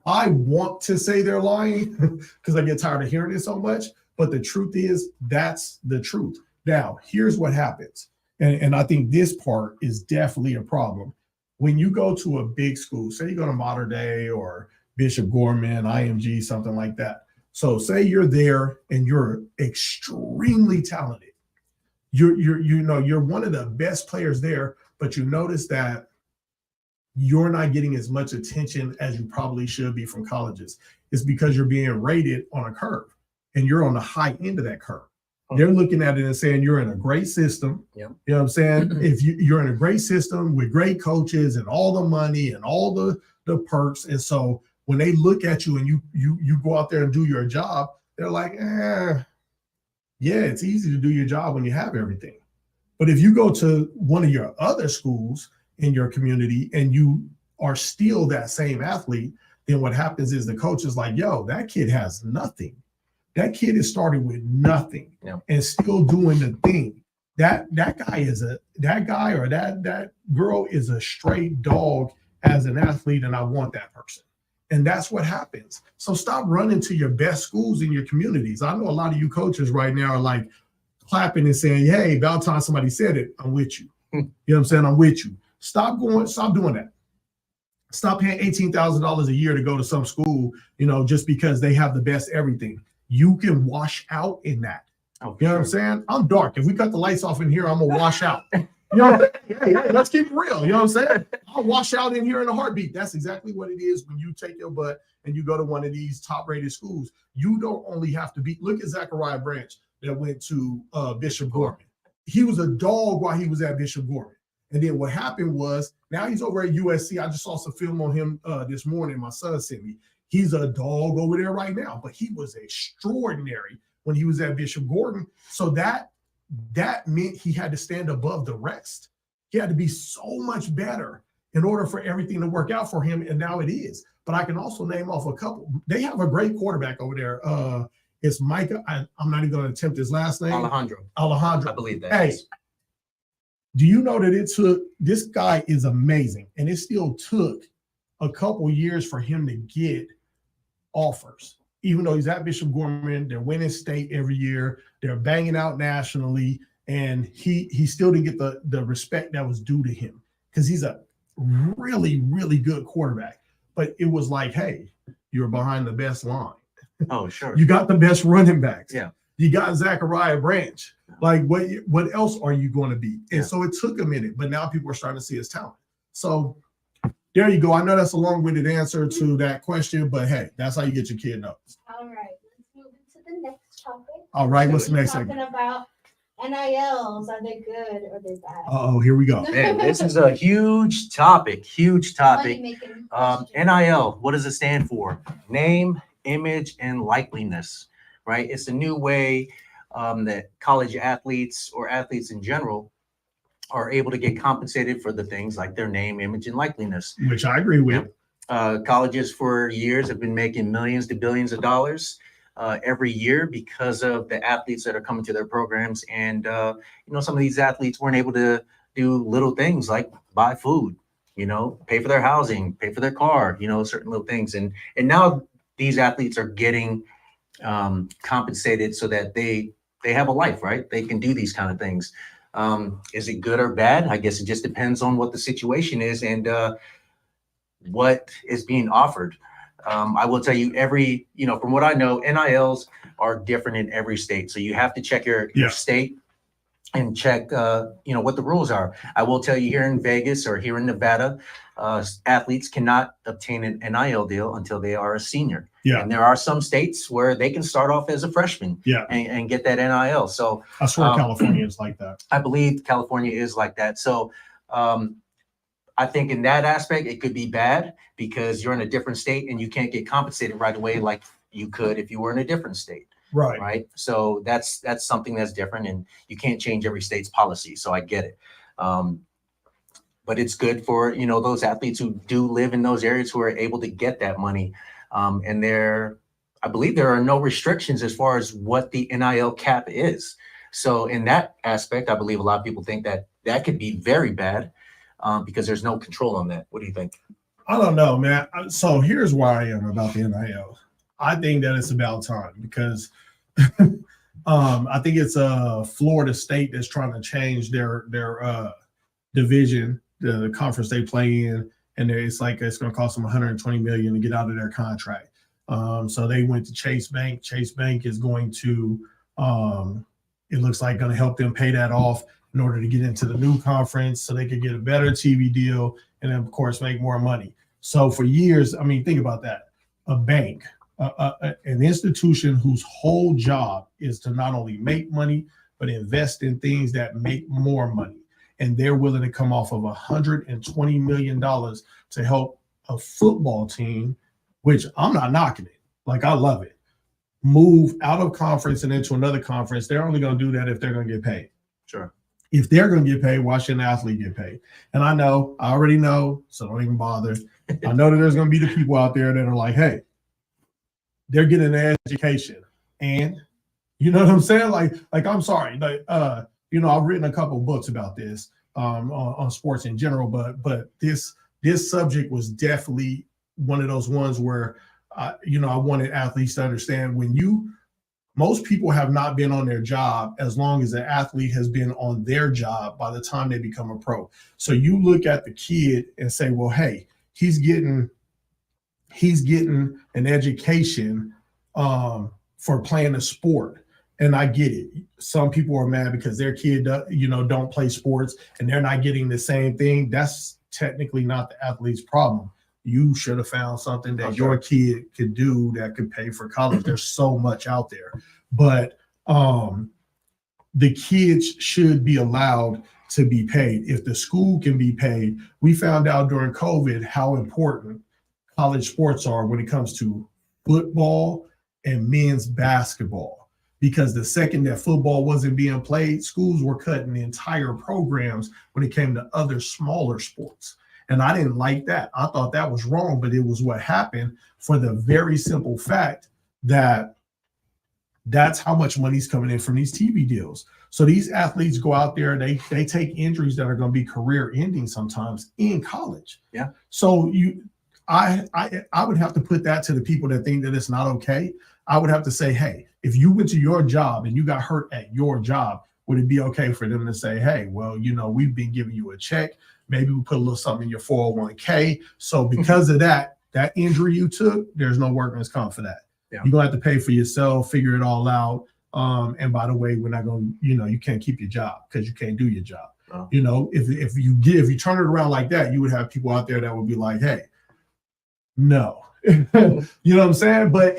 I want to say they're lying because I get tired of hearing it so much, but the truth is that's the truth. Now, here's what happens. And I think this part is definitely a problem. When you go to a big school, say you go to Mater Dei or Bishop Gorman, IMG, something like that. So say you're there and you're extremely talented. You're one of the best players there, but you notice that you're not getting as much attention as you probably should be from colleges. It's because you're being rated on a curve and you're on the high end of that curve. They're looking at it and saying you're in a great system. Yeah. You know what I'm saying? If you're in a great system with great coaches and all the money and all the perks. And so when they look at you and you go out there and do your job, they're like, yeah, it's easy to do your job when you have everything. But if you go to one of your other schools in your community and you are still that same athlete, then what happens is the coach is like, yo, that kid has nothing. That kid is starting with nothing and still doing the thing. That guy or that girl is a straight dog as an athlete, and I want that person. And that's what happens. So stop running to your best schools in your communities. I know a lot of you coaches right now are like clapping and saying, hey, about time somebody said it, I'm with you. You know what I'm saying? I'm with you. Stop doing that. Stop paying $18,000 a year to go to some school, just because they have the best everything. You can wash out in that. Oh, you know what I'm saying? I'm dark. If we cut the lights off in here, I'm gonna wash out. You know what I'm saying? Hey, let's keep it real. You know what I'm saying? I'll wash out in here in a heartbeat. That's exactly what it is when you take your butt and you go to one of these top-rated schools. You don't only have to look at Zachariah Branch that went to Bishop Gorman. He was a dog while he was at Bishop Gorman. And then what happened was, now he's over at USC. I just saw some film on him this morning. My son sent me. He's a dog over there right now, but he was extraordinary when he was at Bishop Gorman. So that meant he had to stand above the rest. He had to be so much better in order for everything to work out for him, and now it is. But I can also name off a couple. They have a great quarterback over there. It's Micah. I'm not even going to attempt his last name. Alejandro. I believe that. Hey, do you know that this guy is amazing, and it still took a couple years for him to get offers. Even though he's at Bishop Gorman, they're winning state every year, they're banging out nationally, and he still didn't get the respect that was due to him because he's a really, really good quarterback. But it was like, hey, you're behind the best line. Oh, sure. You got the best running backs. Yeah. You got Zachariah Branch. Like, what else are you going to be? And so it took a minute, but now people are starting to see his talent. So there you go. I know that's a long-winded answer to that question, but hey, that's how you get your kid noticed. All right, let's move into the next topic. All right, what's the We're next talking segment? about NILs. Are they good or they bad? Oh, here we go. Man, this is a huge topic. Money-making question. NIL, what does it stand for? Name, image, and likeliness, right? It's a new way that college athletes or athletes in general are able to get compensated for the things like their name, image, and likeliness. Which I agree with. Colleges for years have been making millions to billions of dollars every year because of the athletes that are coming to their programs. And, some of these athletes weren't able to do little things like buy food, pay for their housing, pay for their car, certain little things. And now these athletes are getting compensated so that they have a life, right? They can do these kind of things. Is it good or bad? I guess it just depends on what the situation is and what is being offered. I will tell you from what I know, NILs are different in every state. So you have to check your state and check, what the rules are. I will tell you here in Vegas or here in Nevada, athletes cannot obtain an NIL deal until they are a senior. Yeah. And there are some states where they can start off as a freshman and get that NIL. So I swear California is like that. I believe California is like that. So I think in that aspect, it could be bad because you're in a different state and you can't get compensated right away like you could if you were in a different state. Right. So that's something that's different, and you can't change every state's policy. So I get it. But it's good for, those athletes who do live in those areas who are able to get that money. And I believe there are no restrictions as far as what the NIL cap is. So in that aspect, I believe a lot of people think that could be very bad because there's no control on that. What do you think? I don't know, man. So here's where I am about the NIL. I think that it's about time because I think it's Florida State that's trying to change their division, the conference they play in, and it's going to cost them $120 million to get out of their contract. So they went to Chase Bank. Chase Bank is going to, it looks like, going to help them pay that off in order to get into the new conference, so they could get a better TV deal and then, of course, make more money. So for years, I mean, think about that: a bank. An institution whose whole job is to not only make money, but invest in things that make more money. And they're willing to come off of $120 million to help a football team, which I'm not knocking it. Like, I love it. Move out of conference and into another conference. They're only going to do that if they're going to get paid. Sure. If they're going to get paid, why shouldn't an athlete get paid? And I already know, so don't even bother. I know that there's going to be the people out there that are like, hey, they're getting an education, and you know what I'm saying? Like I'm sorry, I've written a couple of books about this on sports in general, but this subject was definitely one of those ones where I wanted athletes to understand most people have not been on their job as long as an athlete has been on their job by the time they become a pro. So you look at the kid and say, well, hey, he's getting an education for playing a sport. And I get it. Some people are mad because their kid, don't play sports and they're not getting the same thing. That's technically not the athlete's problem. You should have found something that your kid could do that could pay for college. There's so much out there. But the kids should be allowed to be paid. If the school can be paid, we found out during COVID how important college sports are when it comes to football and men's basketball, because the second that football wasn't being played, schools were cutting the entire programs when it came to other smaller sports. And I didn't like that. I thought that was wrong, but it was what happened for the very simple fact that that's how much money's coming in from these TV deals. So these athletes go out there, they take injuries that are going to be career ending sometimes in college. Yeah. So I would have to put that to the people that think that it's not okay. I would have to say, hey, if you went to your job and you got hurt at your job, would it be okay for them to say, hey, well, we've been giving you a check. Maybe we put a little something in your 401k. So because of that injury you took, there's no workman's comp for that. Yeah. You're going to have to pay for yourself, figure it all out. And by the way, we're not going to, you can't keep your job because you can't do your job. Oh. If you turn it around like that, you would have people out there that would be like, hey, no. You know what I'm saying? But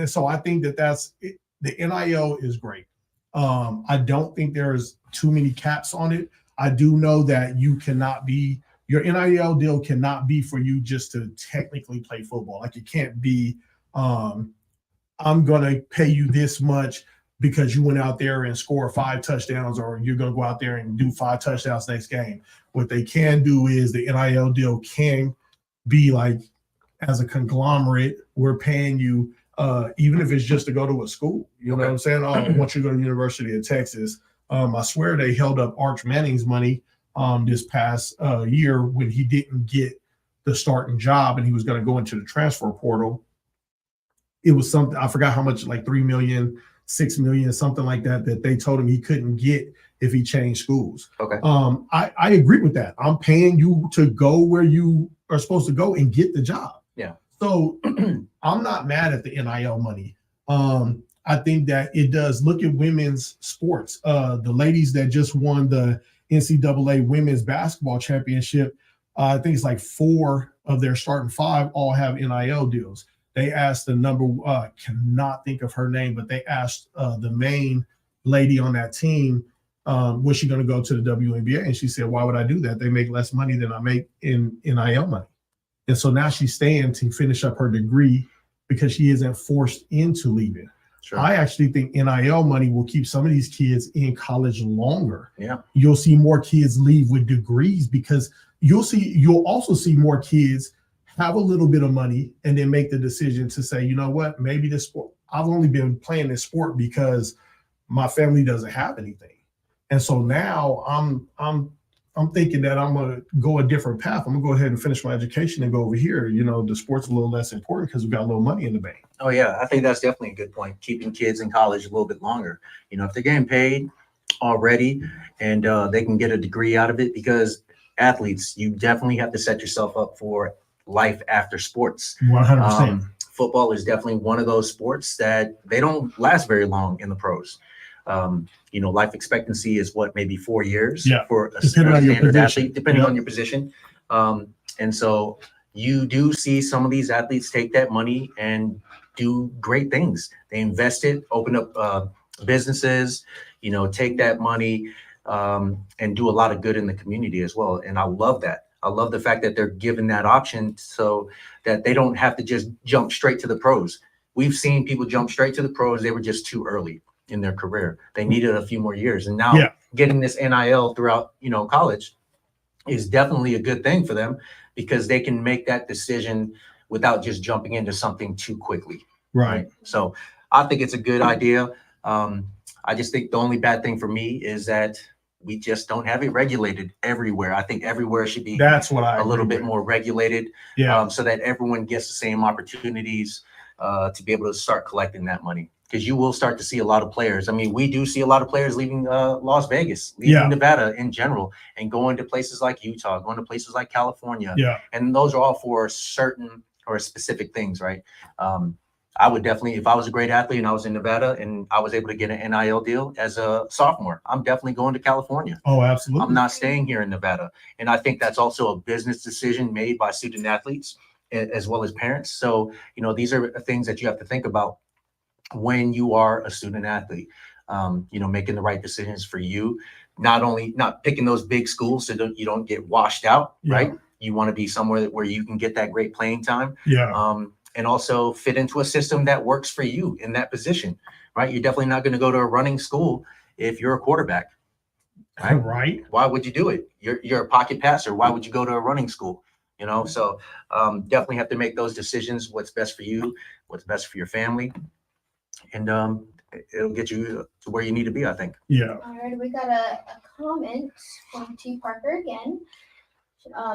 so I think that's it. The NIL is great. I don't think there's too many caps on it. I do know that your NIL deal cannot be for you just to technically play football. Like, it can't be, I'm going to pay you this much because you went out there and scored 5 touchdowns, or you're going to go out there and do 5 touchdowns next game. What they can do is the NIL deal can be like, as a conglomerate, we're paying you, even if it's just to go to a school. You know what I'm saying? I want you to go to the University of Texas. I swear they held up Arch Manning's money this past year when he didn't get the starting job and he was going to go into the transfer portal. It was something, I forgot how much, like $3 million, $6 million, something like that they told him he couldn't get if he changed schools. Okay. I agree with that. I'm paying you to go where you are supposed to go and get the job. Yeah. So I'm not mad at the NIL money. I think that it does. Look at women's sports. The ladies that just won the NCAA women's basketball championship, I think it's like 4 of their starting 5 all have NIL deals. They asked the cannot think of her name, but they asked the main lady on that team, was she going to go to the WNBA? And she said, why would I do that? They make less money than I make in NIL money. And so now she's staying to finish up her degree because she isn't forced into leaving. Sure. I actually think NIL money will keep some of these kids in college longer. Yeah. You'll see more kids leave with degrees because you'll also see more kids have a little bit of money and then make the decision to say, you know what, maybe this sport, I've only been playing this sport because my family doesn't have anything. And so now I'm thinking that I'm going to go a different path. I'm going to go ahead and finish my education and go over here. You know, the sport's a little less important because we've got a little money in the bank. Oh, yeah. I think that's definitely a good point. Keeping kids in college a little bit longer. You know, if they're getting paid already and they can get a degree out of it, because athletes, you definitely have to set yourself up for life after sports. 100%. Football is definitely one of those sports that they don't last very long in the pros. You know, life expectancy is what, maybe 4 years for a standard athlete, depending on your position. And so you do see some of these athletes take that money and do great things. They invest it, open up businesses, you know, take that money and do a lot of good in the community as well. And I love that. I love the fact that they're given that option so that they don't have to just jump straight to the pros. We've seen people jump straight to the pros. They were just too early in their career. They needed a few more years. And now getting this NIL throughout, you know, college is definitely a good thing for them because they can make that decision without just jumping into something too quickly. Right. So I think it's a good idea. I just think the only bad thing for me is that we just don't have it regulated everywhere. I think everywhere should be a little bit more regulated so that everyone gets the same opportunities to be able to start collecting that money. Because you will start to see a lot of players. I mean, we do see a lot of players leaving Las Vegas, leaving Nevada in general, and going to places like Utah, going to places like California. Yeah. And those are all for certain or specific things, right? I would definitely, if I was a great athlete and I was in Nevada and I was able to get an NIL deal as a sophomore, I'm definitely going to California. Oh, absolutely. I'm not staying here in Nevada. And I think that's also a business decision made by student athletes as well as parents. So, you know, these are things that you have to think about when you are a student athlete, you know, making the right decisions for you, not picking those big schools so you don't get washed out, right? You want to be somewhere where you can get that great playing time. And also fit into a system that works for you in that position, right? You're definitely not going to go to a running school if you're a quarterback, right? Right. Why would you do it? You're a pocket passer. Why would you go to a running school? You know, so definitely have to make those decisions. What's best for you, what's best for your family. And it'll get you to where you need to be, I think. Yeah. All right, we got a comment from T. Parker again.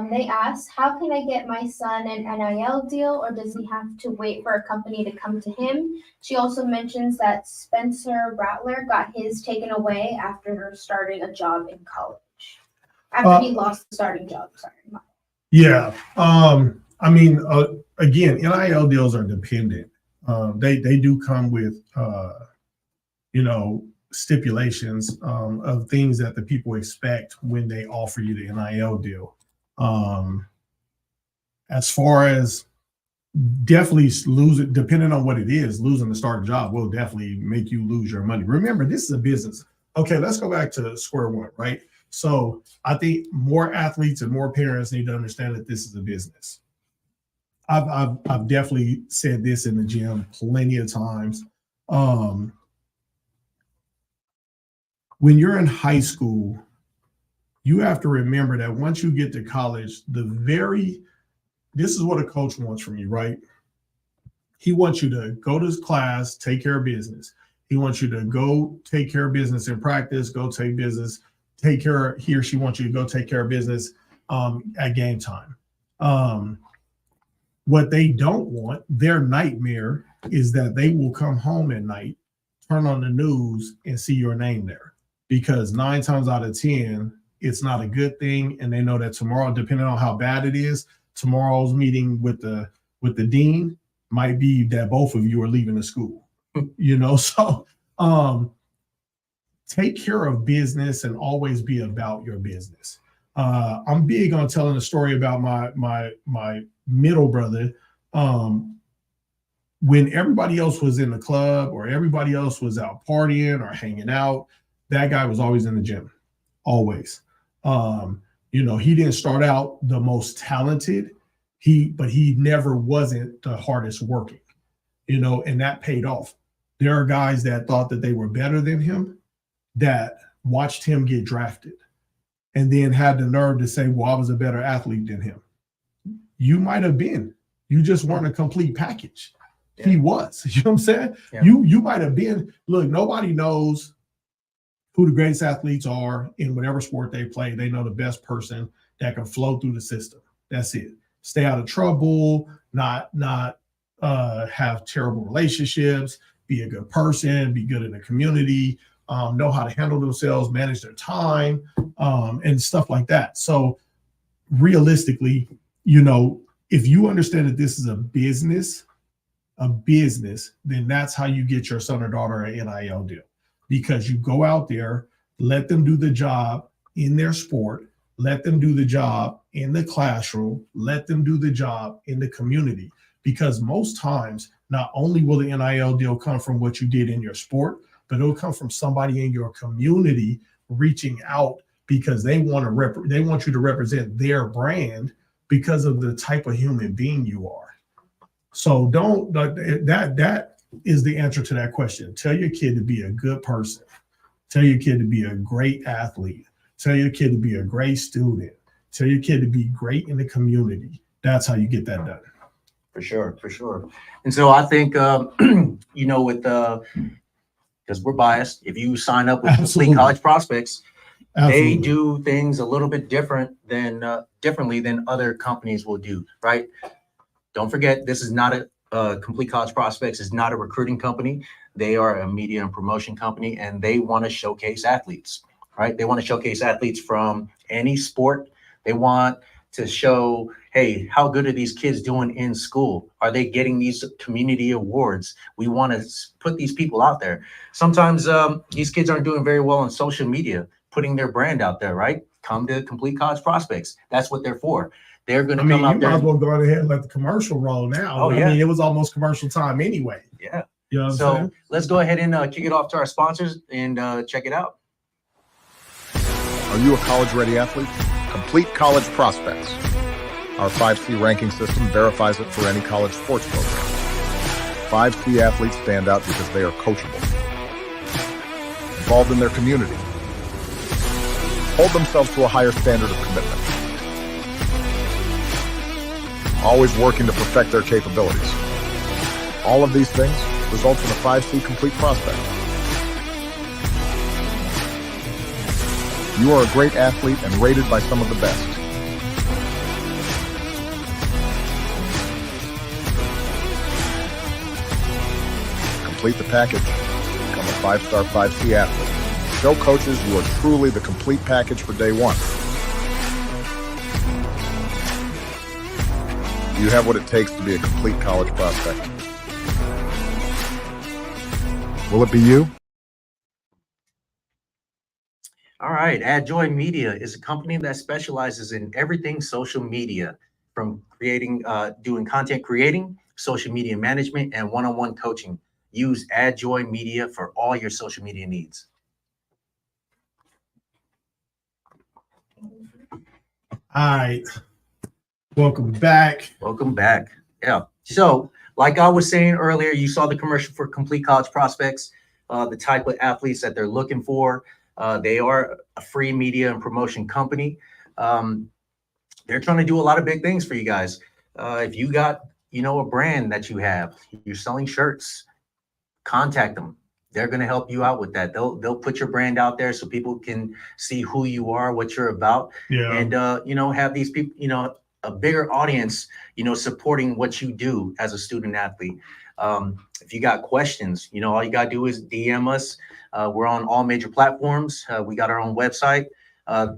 They asked, how can I get my son an NIL deal, or does he have to wait for a company to come to him? She also mentions that Spencer Rattler got his taken away after starting a job in college. After he lost the starting job. Sorry. Yeah. I mean, again, NIL deals are dependent. They do come with, you know, stipulations of things that the people expect when they offer you the NIL deal. As far as definitely losing, depending on what it is, losing the starting job will definitely make you lose your money. Remember, this is a business. Okay, let's go back to square one, right? So I think more athletes and more parents need to understand that this is a business. I've definitely said this in the gym plenty of times. When you're in high school, you have to remember that once you get to college, this is what a coach wants from you, right? He wants you to go to his class, take care of business. He wants you to go take care of business in practice, he or she wants you to go take care of business at game time. What they don't want, their nightmare, is that they will come home at night, turn on the news, and see your name there. Because 9 times out of 10, it's not a good thing. And they know that tomorrow, depending on how bad it is, tomorrow's meeting with the with the dean might be that both of you are leaving the school. So take care of business and always be about your business. I'm big on telling a story about my middle brother. When everybody else was in the club or everybody else was out partying or hanging out, that guy was always in the gym, always. He didn't start out the most talented, but he never wasn't the hardest working, and that paid off. There are guys that thought that they were better than him that watched him get drafted and then had the nerve to say, well, I was a better athlete than him. You might have been. You just weren't a complete package. Yeah. He was. You know what I'm saying? Yeah. You might have been. Look, nobody knows who the greatest athletes are in whatever sport they play. They know the best person that can flow through the system. That's it. Stay out of trouble, not have terrible relationships, be a good person, be good in the community, know how to handle themselves, manage their time, and stuff like that. So realistically, if you understand that this is a business, then that's how you get your son or daughter an NIL deal. Because you go out there, let them do the job in their sport, let them do the job in the classroom, let them do the job in the community. Because most times, not only will the NIL deal come from what you did in your sport, but it'll come from somebody in your community reaching out because they want you to represent their brand because of the type of human being you are. So that is the answer to that question. Tell your kid to be a good person. Tell your kid to be a great athlete. Tell your kid to be a great student. Tell your kid to be great in the community. That's how you get that done. For sure. And so I think, with because we're biased, if you sign up with Complete College Prospects, Absolutely. They do things a little bit differently than other companies will do, right? Don't forget, this is not Complete College Prospects is not a recruiting company. They are a media and promotion company, and they want to showcase athletes, right? They want to showcase athletes from any sport. They want to show, hey, how good are these kids doing in school? Are they getting these community awards? We want to put these people out there. Sometimes these kids aren't doing very well on social media, putting their brand out there, right? Come to Complete College Prospects. That's what they're for. They're going to come out there. You might as well go ahead and let the commercial roll now. Oh, yeah. It was almost commercial time anyway. Yeah. You know what I'm saying? Let's go ahead and kick it off to our sponsors and check it out. Are you a college-ready athlete? Complete College Prospects. Our 5C ranking system verifies it for any college sports program. 5C athletes stand out because they are coachable, involved in their community, hold themselves to a higher standard of commitment, always working to perfect their capabilities. All of these things result in a 5C complete prospect. You are a great athlete and rated by some of the best. Complete the package. Become a 5-star 5C athlete. Show coaches you are truly the complete package for day one. You have what it takes to be a complete college prospect. Will it be you? All right. AdJoy Media is a company that specializes in everything social media, from doing content creating, social media management, and one-on-one coaching. Use AdJoy Media for all your social media needs. All right. Welcome back. Yeah. So, like I was saying earlier, you saw the commercial for Complete College Prospects, the type of athletes that they're looking for. They are a free media and promotion company. They're trying to do a lot of big things for you guys. If you got, a brand that you have, you're selling shirts, contact them. They're going to help you out with that. They'll put your brand out there so people can see who you are, what you're about, and have these people, a bigger audience, supporting what you do as a student athlete. If you got questions, all you got to do is DM us. We're on all major platforms. We got our own website.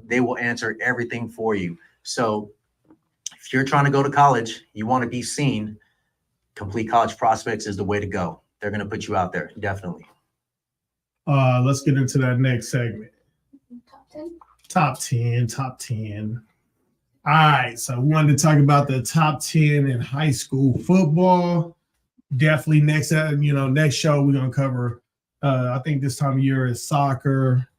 They will answer everything for you. So if you're trying to go to college, you want to be seen, Complete College Prospects is the way to go. They're going to put you out there, definitely. Let's get into that next segment. Top 10. Top 10. All right, so we wanted to talk about the top 10 in high school football. Definitely next show we're gonna cover. I think this time of year is soccer.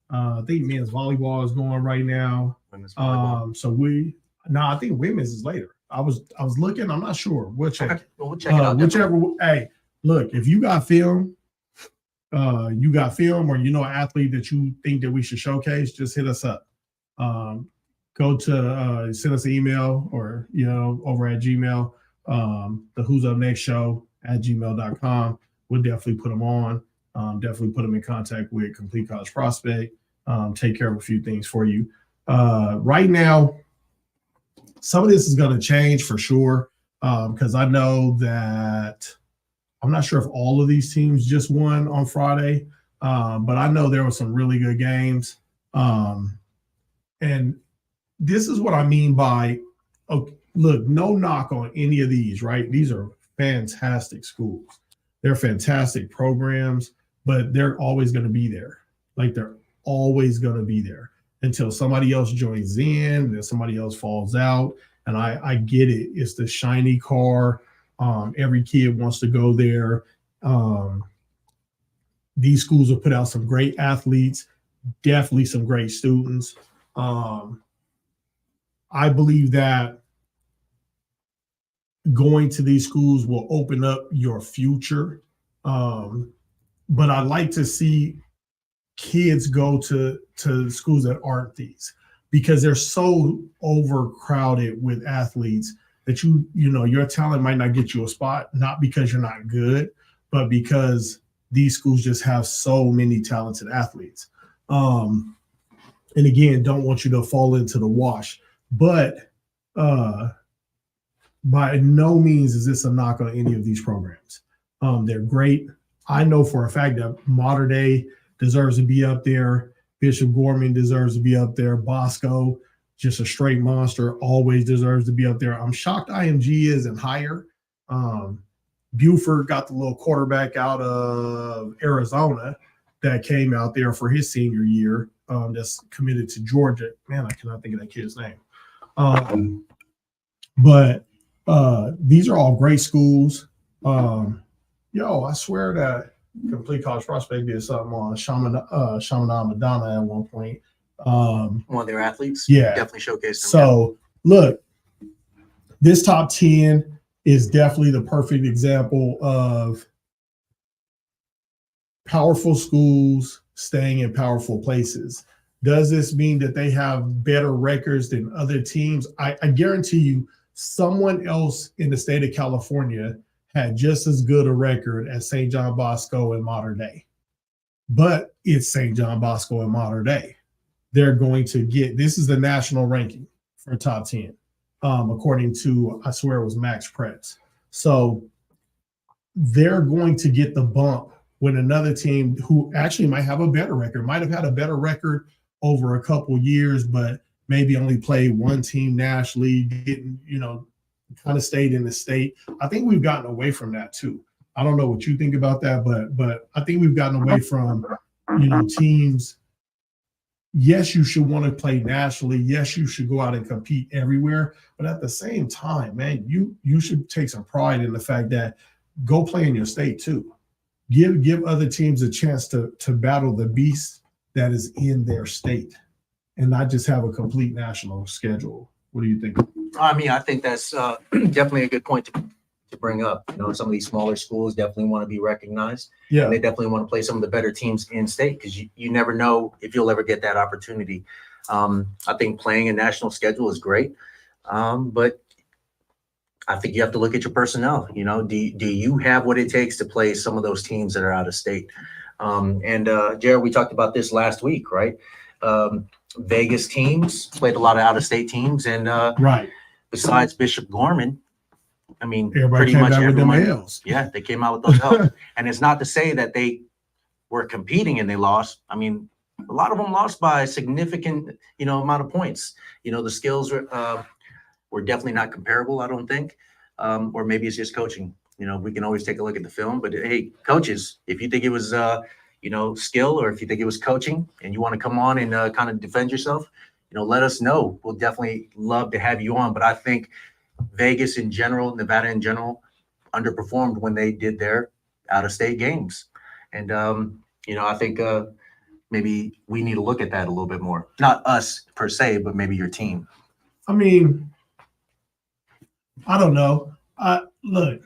I think men's volleyball is going right now. Women's volleyball. I think women's is later. I was looking. I'm not sure. We'll check. Okay. Well, we'll check it out. Whichever. Hey, look, if you got film, or an athlete that you think that we should showcase, just hit us up. Go to send us an email or over at Gmail. The Who's Up Next show at gmail.com. We'll definitely put them on. Definitely put them in contact with Complete College Prospect. Take care of a few things for you. Right now, some of this is going to change for sure, because I know that I'm not sure if all of these teams just won on Friday, but I know there were some really good games. And this is what I mean by, look, no knock on any of these, right? These are fantastic schools. They're fantastic programs, but they're always going to be there. Like, they're always going to be there until somebody else joins in, then somebody else falls out. And I get it. It's the shiny car. Every kid wants to go there. These schools will put out some great athletes, definitely some great students. I believe that going to these schools will open up your future. But I like to see kids go to schools that aren't these, because they're so overcrowded with athletes that your talent might not get you a spot, not because you're not good, but because these schools just have so many talented athletes. And again, don't want you to fall into the wash. But by no means is this a knock on any of these programs. They're great. I know for a fact that Mater Dei deserves to be up there. Bishop Gorman deserves to be up there. Bosco, just a straight monster, always deserves to be up there. I'm shocked IMG isn't higher. Buford got the little quarterback out of Arizona that came out there for his senior year, that's committed to Georgia. Man, I cannot think of that kid's name. But these are all great schools. I swear that Complete College Prospect did something on Chaminade Madonna at one point. One of their athletes. Yeah. Definitely showcased them. So, look, this top 10 is definitely the perfect example of powerful schools staying in powerful places. Does this mean that they have better records than other teams? I guarantee you someone else in the state of California had just as good a record as St. John Bosco and Mater Dei. But it's St. John Bosco and Mater Dei. They're going to get, this is the national ranking for top 10, according to, I swear it was Max Pretz. So they're going to get the bump when another team who actually might have a better record, might have had a better record over a couple years, but maybe only played one team nationally, didn't, kind of stayed in the state. I think we've gotten away from that too. I don't know what you think about that, but I think we've gotten away from, teams. Yes, you should want to play nationally. Yes, you should go out and compete everywhere. But at the same time, man, you should take some pride in the fact that go play in your state too. Give other teams a chance to battle the beast that is in their state and not just have a complete national schedule. What do you think? I mean, I think that's definitely a good point to bring up. Some of these smaller schools definitely want to be recognized. Yeah. And they definitely want to play some of the better teams in state, because you never know if you'll ever get that opportunity. I think playing a national schedule is great. But I think you have to look at your personnel. Do you have what it takes to play some of those teams that are out of state? Jared, we talked about this last week, right? Vegas teams played a lot of out-of-state teams, and right. Besides Bishop Gorman, I mean, Everybody pretty much everyone. Ls. Yeah, they came out with those L's. And it's not to say that they were competing and they lost. I mean, a lot of them lost by a significant, amount of points. The skills were definitely not comparable, I don't think. Or maybe it's just coaching. we can always take a look at the film. But hey, coaches, if you think it was, skill, or if you think it was coaching and you want to come on and kind of defend yourself, let us know. We'll definitely love to have you on. But I think Vegas in general, Nevada in general, underperformed when they did their out-of-state games. And, I think maybe we need to look at that a little bit more. Not us per se, but maybe your team. I mean, I don't know. Look,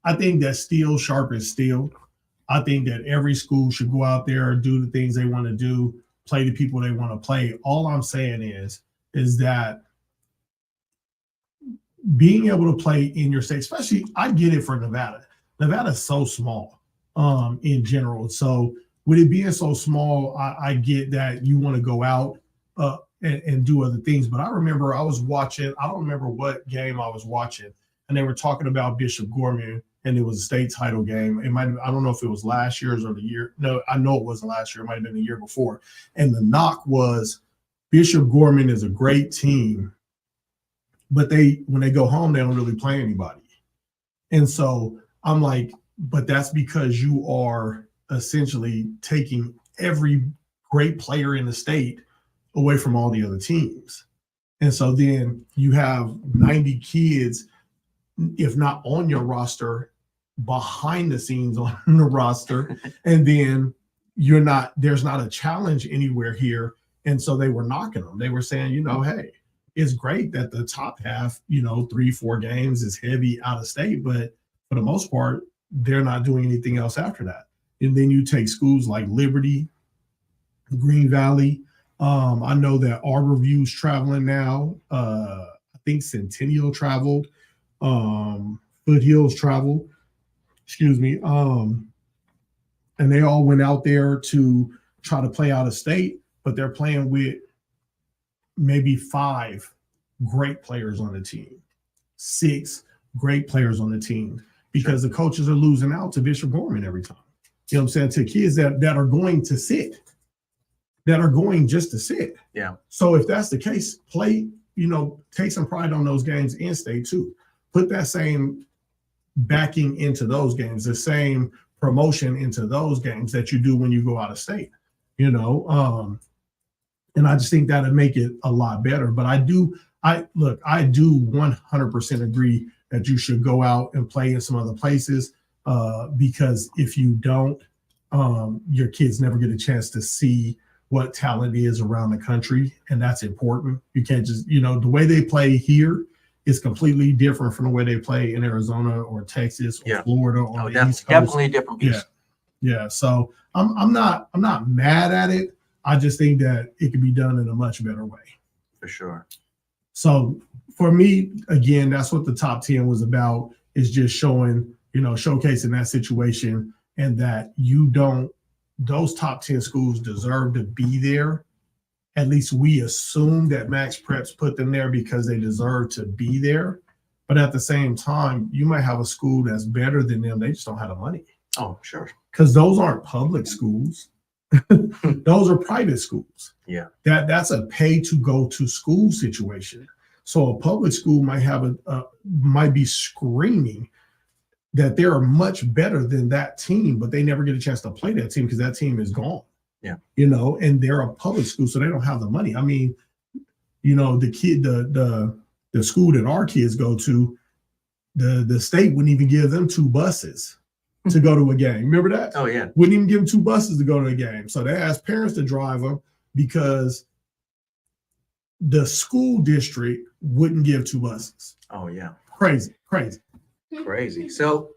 I think that steel sharp is steel. I think that every school should go out there, do the things they want to do, play the people they want to play. All I'm saying is that being able to play in your state, especially, I get it for Nevada. Nevada's so small in general. So with it being so small, I get that you want to go out and do other things. But I remember I was watching, I don't remember what game I was watching, and they were talking about Bishop Gorman, and it was a state title game. It might have, I don't know if it was last year's or the year. No, I know it wasn't last year. It might have been the year before. And the knock was Bishop Gorman is a great team, but when they go home, they don't really play anybody. And so I'm like, but that's because you are essentially taking every great player in the state away from all the other teams. And so then you have 90 kids, if not on your roster, behind the scenes on the roster. And then there's not a challenge anywhere here. And so they were knocking them. They were saying, hey, it's great that the top half, 3-4 games is heavy out of state, but for the most part, they're not doing anything else after that. And then you take schools like Liberty, Green Valley. I know that Arborview's traveling now. I think Centennial traveled. Foothills traveled. Excuse me. And they all went out there to try to play out of state, but they're playing with maybe 5 great players on the team, 6 great players on the team, because the coaches are losing out to Bishop Gorman every time. You know what I'm saying? To kids that are going to sit, that are going just to sit. Yeah. So if that's the case, play, take some pride on those games in state too. Put that same backing into those games, the same promotion into those games that you do when you go out of state, and I just think that'd make it a lot better. But I do 100% agree that you should go out and play in some other places, because if you don't, your kids never get a chance to see what talent is around the country, and that's important. You can't just, the way they play here is completely different from the way they play in Arizona or Texas or Florida or the East Coast. Definitely a different piece. Yeah. So I'm not mad at it. I just think that it could be done in a much better way. For sure. So for me, again, that's what the top 10 was about, is just showing, showcasing that situation, and that those top 10 schools deserve to be there. At least we assume that Max Preps put them there because they deserve to be there. But at the same time, you might have a school that's better than them. They just don't have the money. Oh, sure. Because those aren't public schools. Those are private schools. Yeah. That's a pay to go to school situation. So a public school might be screaming that they're much better than that team, but they never get a chance to play that team because that team is gone. Yeah. And they're a public school, so they don't have the money. I mean, the school that our kids go to, the state wouldn't even give them 2 buses to go to a game. Remember that? Oh, yeah. Wouldn't even give them 2 buses to go to a game. So they asked parents to drive them because the school district wouldn't give 2 buses. Oh, yeah. Crazy. So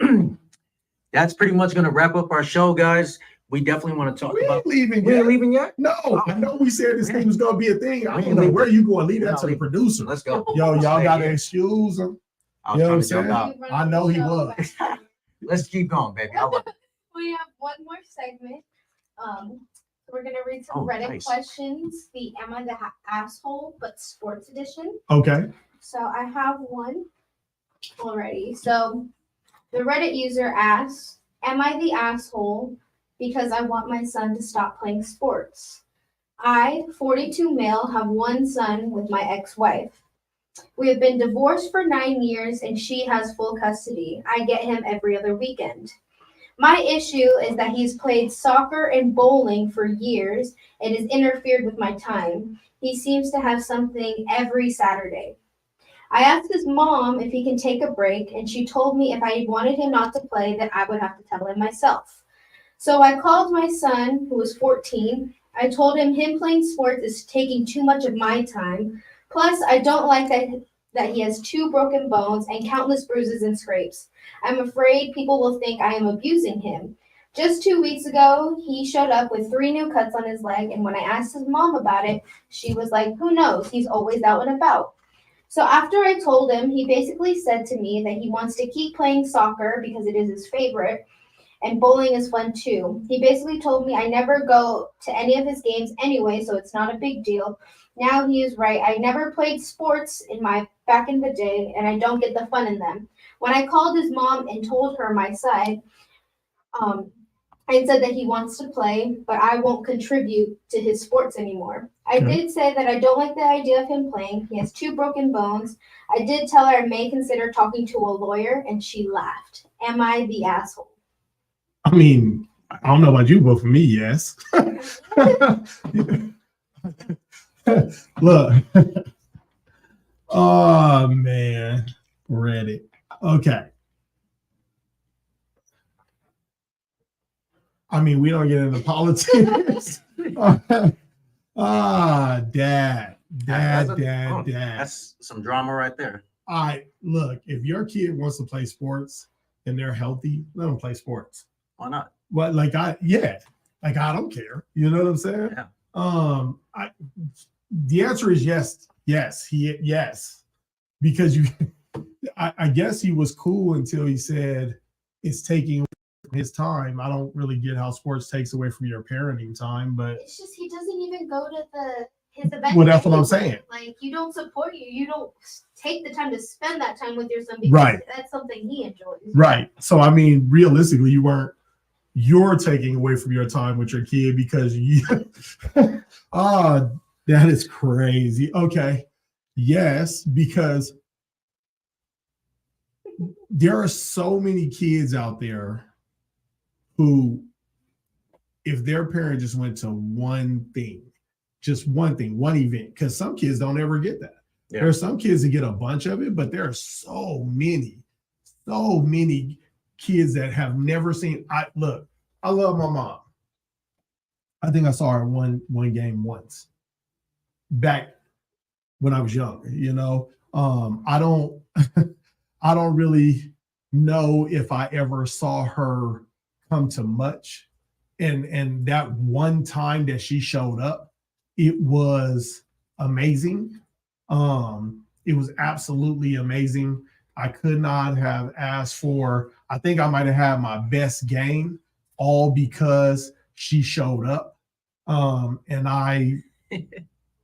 that's pretty much going to wrap up our show, guys. We definitely want to talk about. We ain't leaving yet. No, I know we said this thing was going to be a thing. I don't know where you going. Leave that to the producer. Let's go. Y'all got to excuse him. I was trying to jump out. I know he was. Let's keep going, baby. I love it. We have one more segment. We're gonna read some Oh, Reddit nice. questions. The Am I the Asshole but Sports Edition. Okay. So I have one already. So the Reddit user asks, "Am I the asshole because I want my son to stop playing sports? I, 42 male, have one son with my ex-wife. We have been divorced for 9 years and she has full custody. I get him every other weekend. My issue is that he's played soccer and bowling for years and has interfered with my time. He seems to have something every Saturday. I asked his mom if he can take a break, and she told me if I wanted him not to play, then I would have to tell him myself. So I called my son, who was 14. I told him playing sports is taking too much of my time. Plus, I don't like that he has 2 broken bones and countless bruises and scrapes. I'm afraid people will think I am abusing him. Just 2 weeks ago, he showed up with 3 new cuts on his leg, and when I asked his mom about it, she was like, who knows, he's always out and about. So after I told him, he basically said to me that he wants to keep playing soccer because it is his favorite, and bowling is fun too. He basically told me I never go to any of his games anyway, so it's not a big deal. Now he is right. I never played sports back in the day, and I don't get the fun in them. When I called his mom and told her my side, I said that he wants to play, but I won't contribute to his sports anymore. I did say that I don't like the idea of him playing. He has 2 broken bones. I did tell her I may consider talking to a lawyer, and she laughed. Am I the asshole? I mean, I don't know about you, but for me, yes. Look. Oh, man. Reddit. Okay. I mean, we don't get into politics. Dad. That's some drama right there. Look, if your kid wants to play sports and they're healthy, let them play sports. Why not? But I don't care. You know what I'm saying? Yeah. The answer is yes. Yes. Because I guess he was cool until he said it's taking his time. I don't really get how sports takes away from your parenting time, but it's just he doesn't even go to his event. Well, that's what I'm saying. Like, you don't support you don't take the time to spend that time with your son because that's something he enjoys. Right. So I mean, realistically, you're taking away from your time with your kid because you that is crazy. Okay. Yes, because there are so many kids out there who, if their parent just went to one event, because some kids don't ever get that. Yeah. There are some kids that get a bunch of it, but there are so many kids that have never seen. I love my mom. I think I saw her one game once back when I was younger, you know. I don't really know if I ever saw her come to much. And that one time that she showed up, it was amazing. It was absolutely amazing. I could not have asked for, I think I might have had my best game, all because she showed up.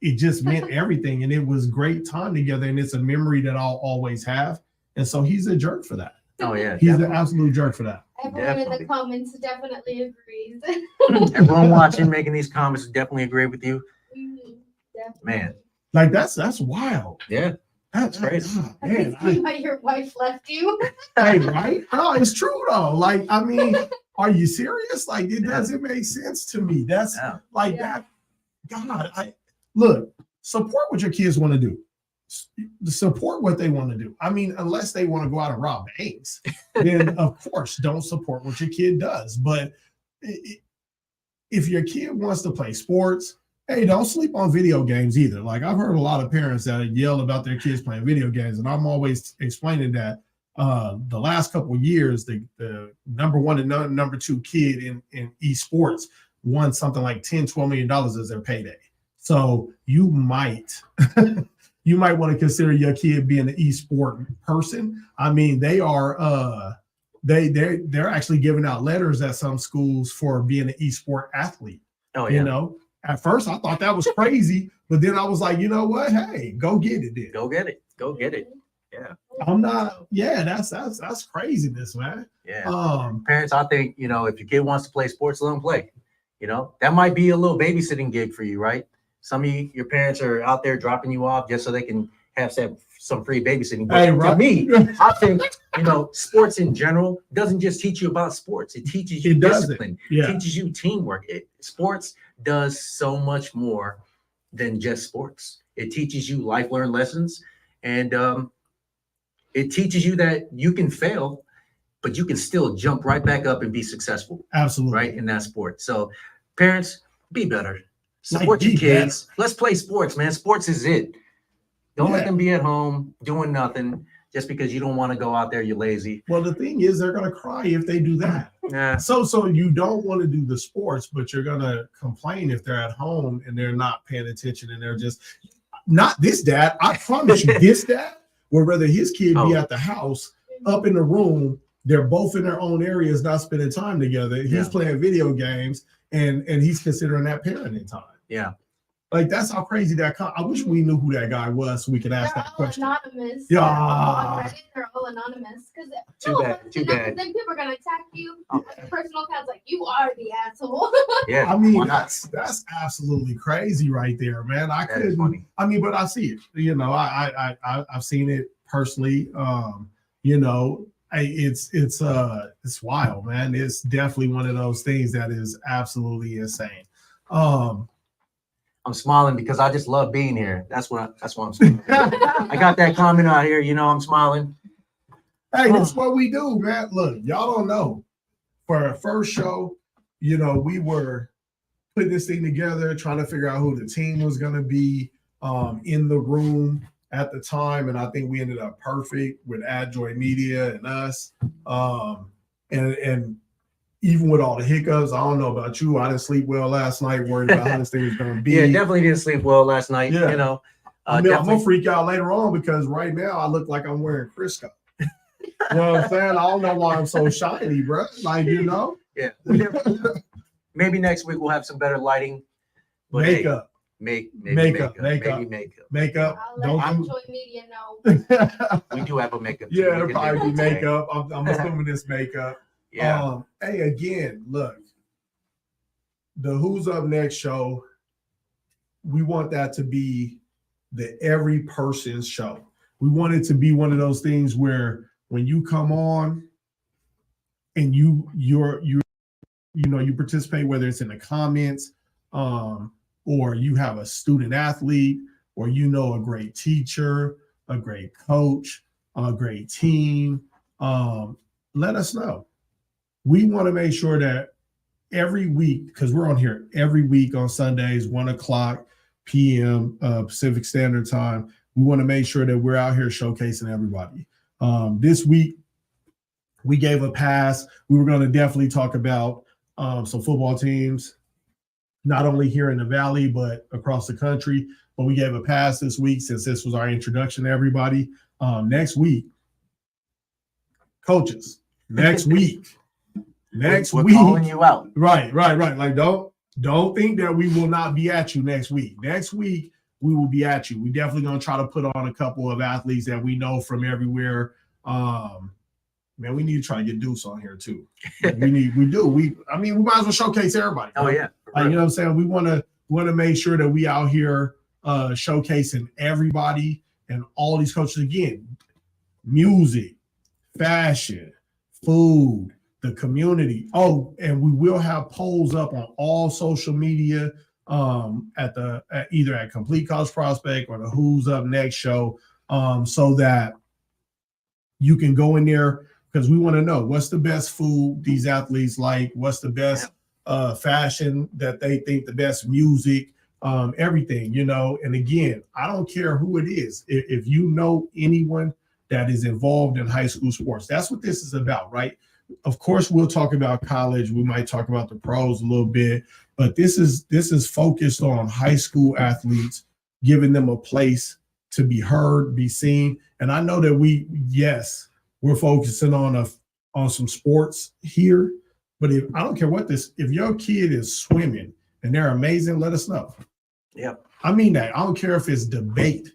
It just meant everything. And it was great time together. And it's a memory that I'll always have. And so he's a jerk for that. Oh, yeah. He's an absolute jerk for that. Everyone in the comments definitely agrees. Everyone watching, making these comments definitely agree with you. Man. Like, that's wild. Yeah. That's crazy. Man, why your wife left you. Hey, right? No, it's true though. Like, I mean, are you serious? Like, it doesn't make sense to me. That's that. God, look, support what your kids want to do. Support what they want to do. I mean, unless they want to go out and rob banks, then of course don't support what your kid does. But if your kid wants to play sports, hey, don't sleep on video games either. Like, I've heard a lot of parents that yell about their kids playing video games, and I'm always explaining that the last couple of years, the number 1 and number 2 kid in esports won something like $10-12 million as their payday. So you might want to consider your kid being an esport person. I mean, they are they're actually giving out letters at some schools for being an esport athlete. Oh, yeah. You know, at first I thought that was crazy, but then I was like, you know what? Hey, go get it then. Go get it. Yeah. I'm not. Yeah, that's craziness, man. Yeah. Parents, I think, you know, if your kid wants to play sports, let them play. You know, that might be a little babysitting gig for you, right? Some of your parents are out there dropping you off just so they can have some free babysitting. But Hey, to right. me, I think, sports in general doesn't just teach you about sports. It teaches you It doesn't. discipline. Yeah. It teaches you teamwork. Sports does so much more than just sports. It teaches you life learned lessons, and it teaches you that you can fail, but you can still jump right back up and be successful, Absolutely. right, in that sport. So parents, be better. Support Like, your be kids. Let's play sports, man. Sports is it. Don't let Yeah. them be at home doing nothing just because you don't want to go out there. You're lazy. Well, the thing is, they're gonna cry if they do that. Yeah. So you don't want to do the sports, but you're gonna complain if they're at home and they're not paying attention and they're just not this dad. I promise you, this dad would rather his kid be at the house, up in the room. They're both in their own areas, not spending time together. He's Yeah. playing video games, and he's considering that parenting time. Yeah. Like, that's how crazy that. I wish we knew who that guy was so we could ask They're that all question. anonymous. Yeah. On Reddit, they're all anonymous. Too bad. Too bad. Then people are gonna attack you. Oh. Personal accounts like you are the asshole. Yeah. I mean, why not? that's absolutely crazy right there, man. I That is couldn't. funny. I mean, but I see it. I've seen it personally. It's wild, man. It's definitely one of those things that is absolutely insane. I'm smiling because I just love being here. That's why I'm smiling. I got that comment out here. I'm smiling. Hey, that's what we do, man. Look, y'all don't know. For our first show, we were putting this thing together, trying to figure out who the team was going to be in the room at the time. And I think we ended up perfect with AdJoy Media and us. And even with all the hiccups, I don't know about you. I didn't sleep well last night, worried about how this thing was going to be. Yeah, definitely didn't sleep well last night. Yeah. I'm going Definitely. to freak out later on because right now I look like I'm wearing Crisco. You know what I'm saying? I don't know why I'm so shiny, bro. Like, Yeah. Maybe next week we'll have some better lighting. But hey, makeup, maybe Makeup. makeup. I'll let Don't. Enjoy Media know. We do have a makeup team. Yeah, We it'll can probably do be it today. makeup. I'm assuming it's makeup. Yeah. Hey, again, look, the Who's Up Next show, we want that to be the every person's show. We want it to be one of those things where when you come on and you participate, whether it's in the comments, or you have a student athlete, or a great teacher, a great coach, a great team, let us know. We want to make sure that every week, because we're on here every week on Sundays, 1:00 p.m. Pacific Standard Time. We want to make sure that we're out here showcasing everybody. This week, we gave a pass. We were going to definitely talk about some football teams, not only here in the Valley, but across the country. But we gave a pass this week since this was our introduction to everybody. Next week, coaches, next week. We're calling you out. Right. Like, don't think that we will not be at you next week. Next week, we will be at you. We definitely going to try to put on a couple of athletes that we know from everywhere. Man, we need to try to get Deuce on here too. We might as well showcase everybody. Oh yeah. You know what I'm saying? We want to make sure that we out here showcasing everybody and all these coaches again. Music, fashion, food, the community. Oh, and we will have polls up on all social media either at Complete College Prospect or the Who's Up Next show, so that you can go in there, because we want to know what's the best food these athletes like, what's the best fashion that they think, the best music, everything, And again, I don't care who it is. If you know anyone that is involved in high school sports, that's what this is about, right? Of course, we'll talk about college. We might talk about the pros a little bit, but this is focused on high school athletes, giving them a place to be heard, be seen. And I know that we're focusing on some sports here, but if I don't care if your kid is swimming and they're amazing, let us know. Yeah. I mean that. I don't care if it's debate.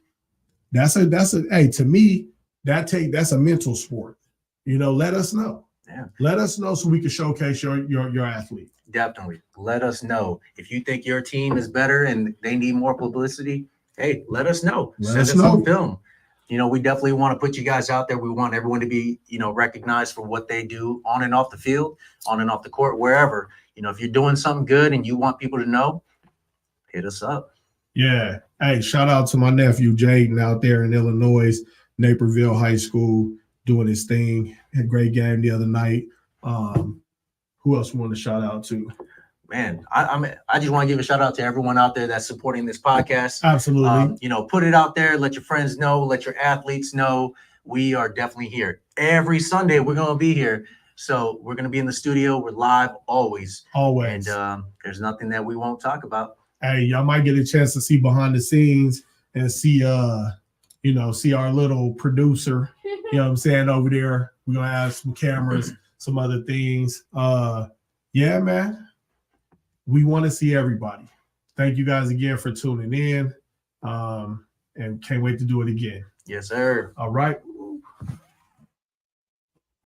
To me, that's a mental sport. Let us know. Yeah. Let us know so we can showcase your athlete. Definitely. Let us know. If you think your team is better and they need more publicity, hey, let us know. Let Send us us know. some film. we definitely want to put you guys out there. We want everyone to be, recognized for what they do on and off the field, on and off the court, wherever. If you're doing something good and you want people to know, hit us up. Yeah. Hey, shout out to my nephew Jaden out there in Illinois, Naperville High School, doing his thing. Had a great game the other night. Who else we want to shout out to? Man, I just want to give a shout out to everyone out there that's supporting this podcast. Absolutely. Put it out there. Let your friends know. Let your athletes know. We are definitely here. Every Sunday, we're going to be here. So we're going to be in the studio. We're live always. Always. And there's nothing that we won't talk about. Hey, y'all might get a chance to see behind the scenes and see, see our little producer, what I'm saying, over there. We're going to have some cameras, some other things. Yeah, man. We want to see everybody. Thank you guys again for tuning in. And can't wait to do it again. Yes, sir. All right.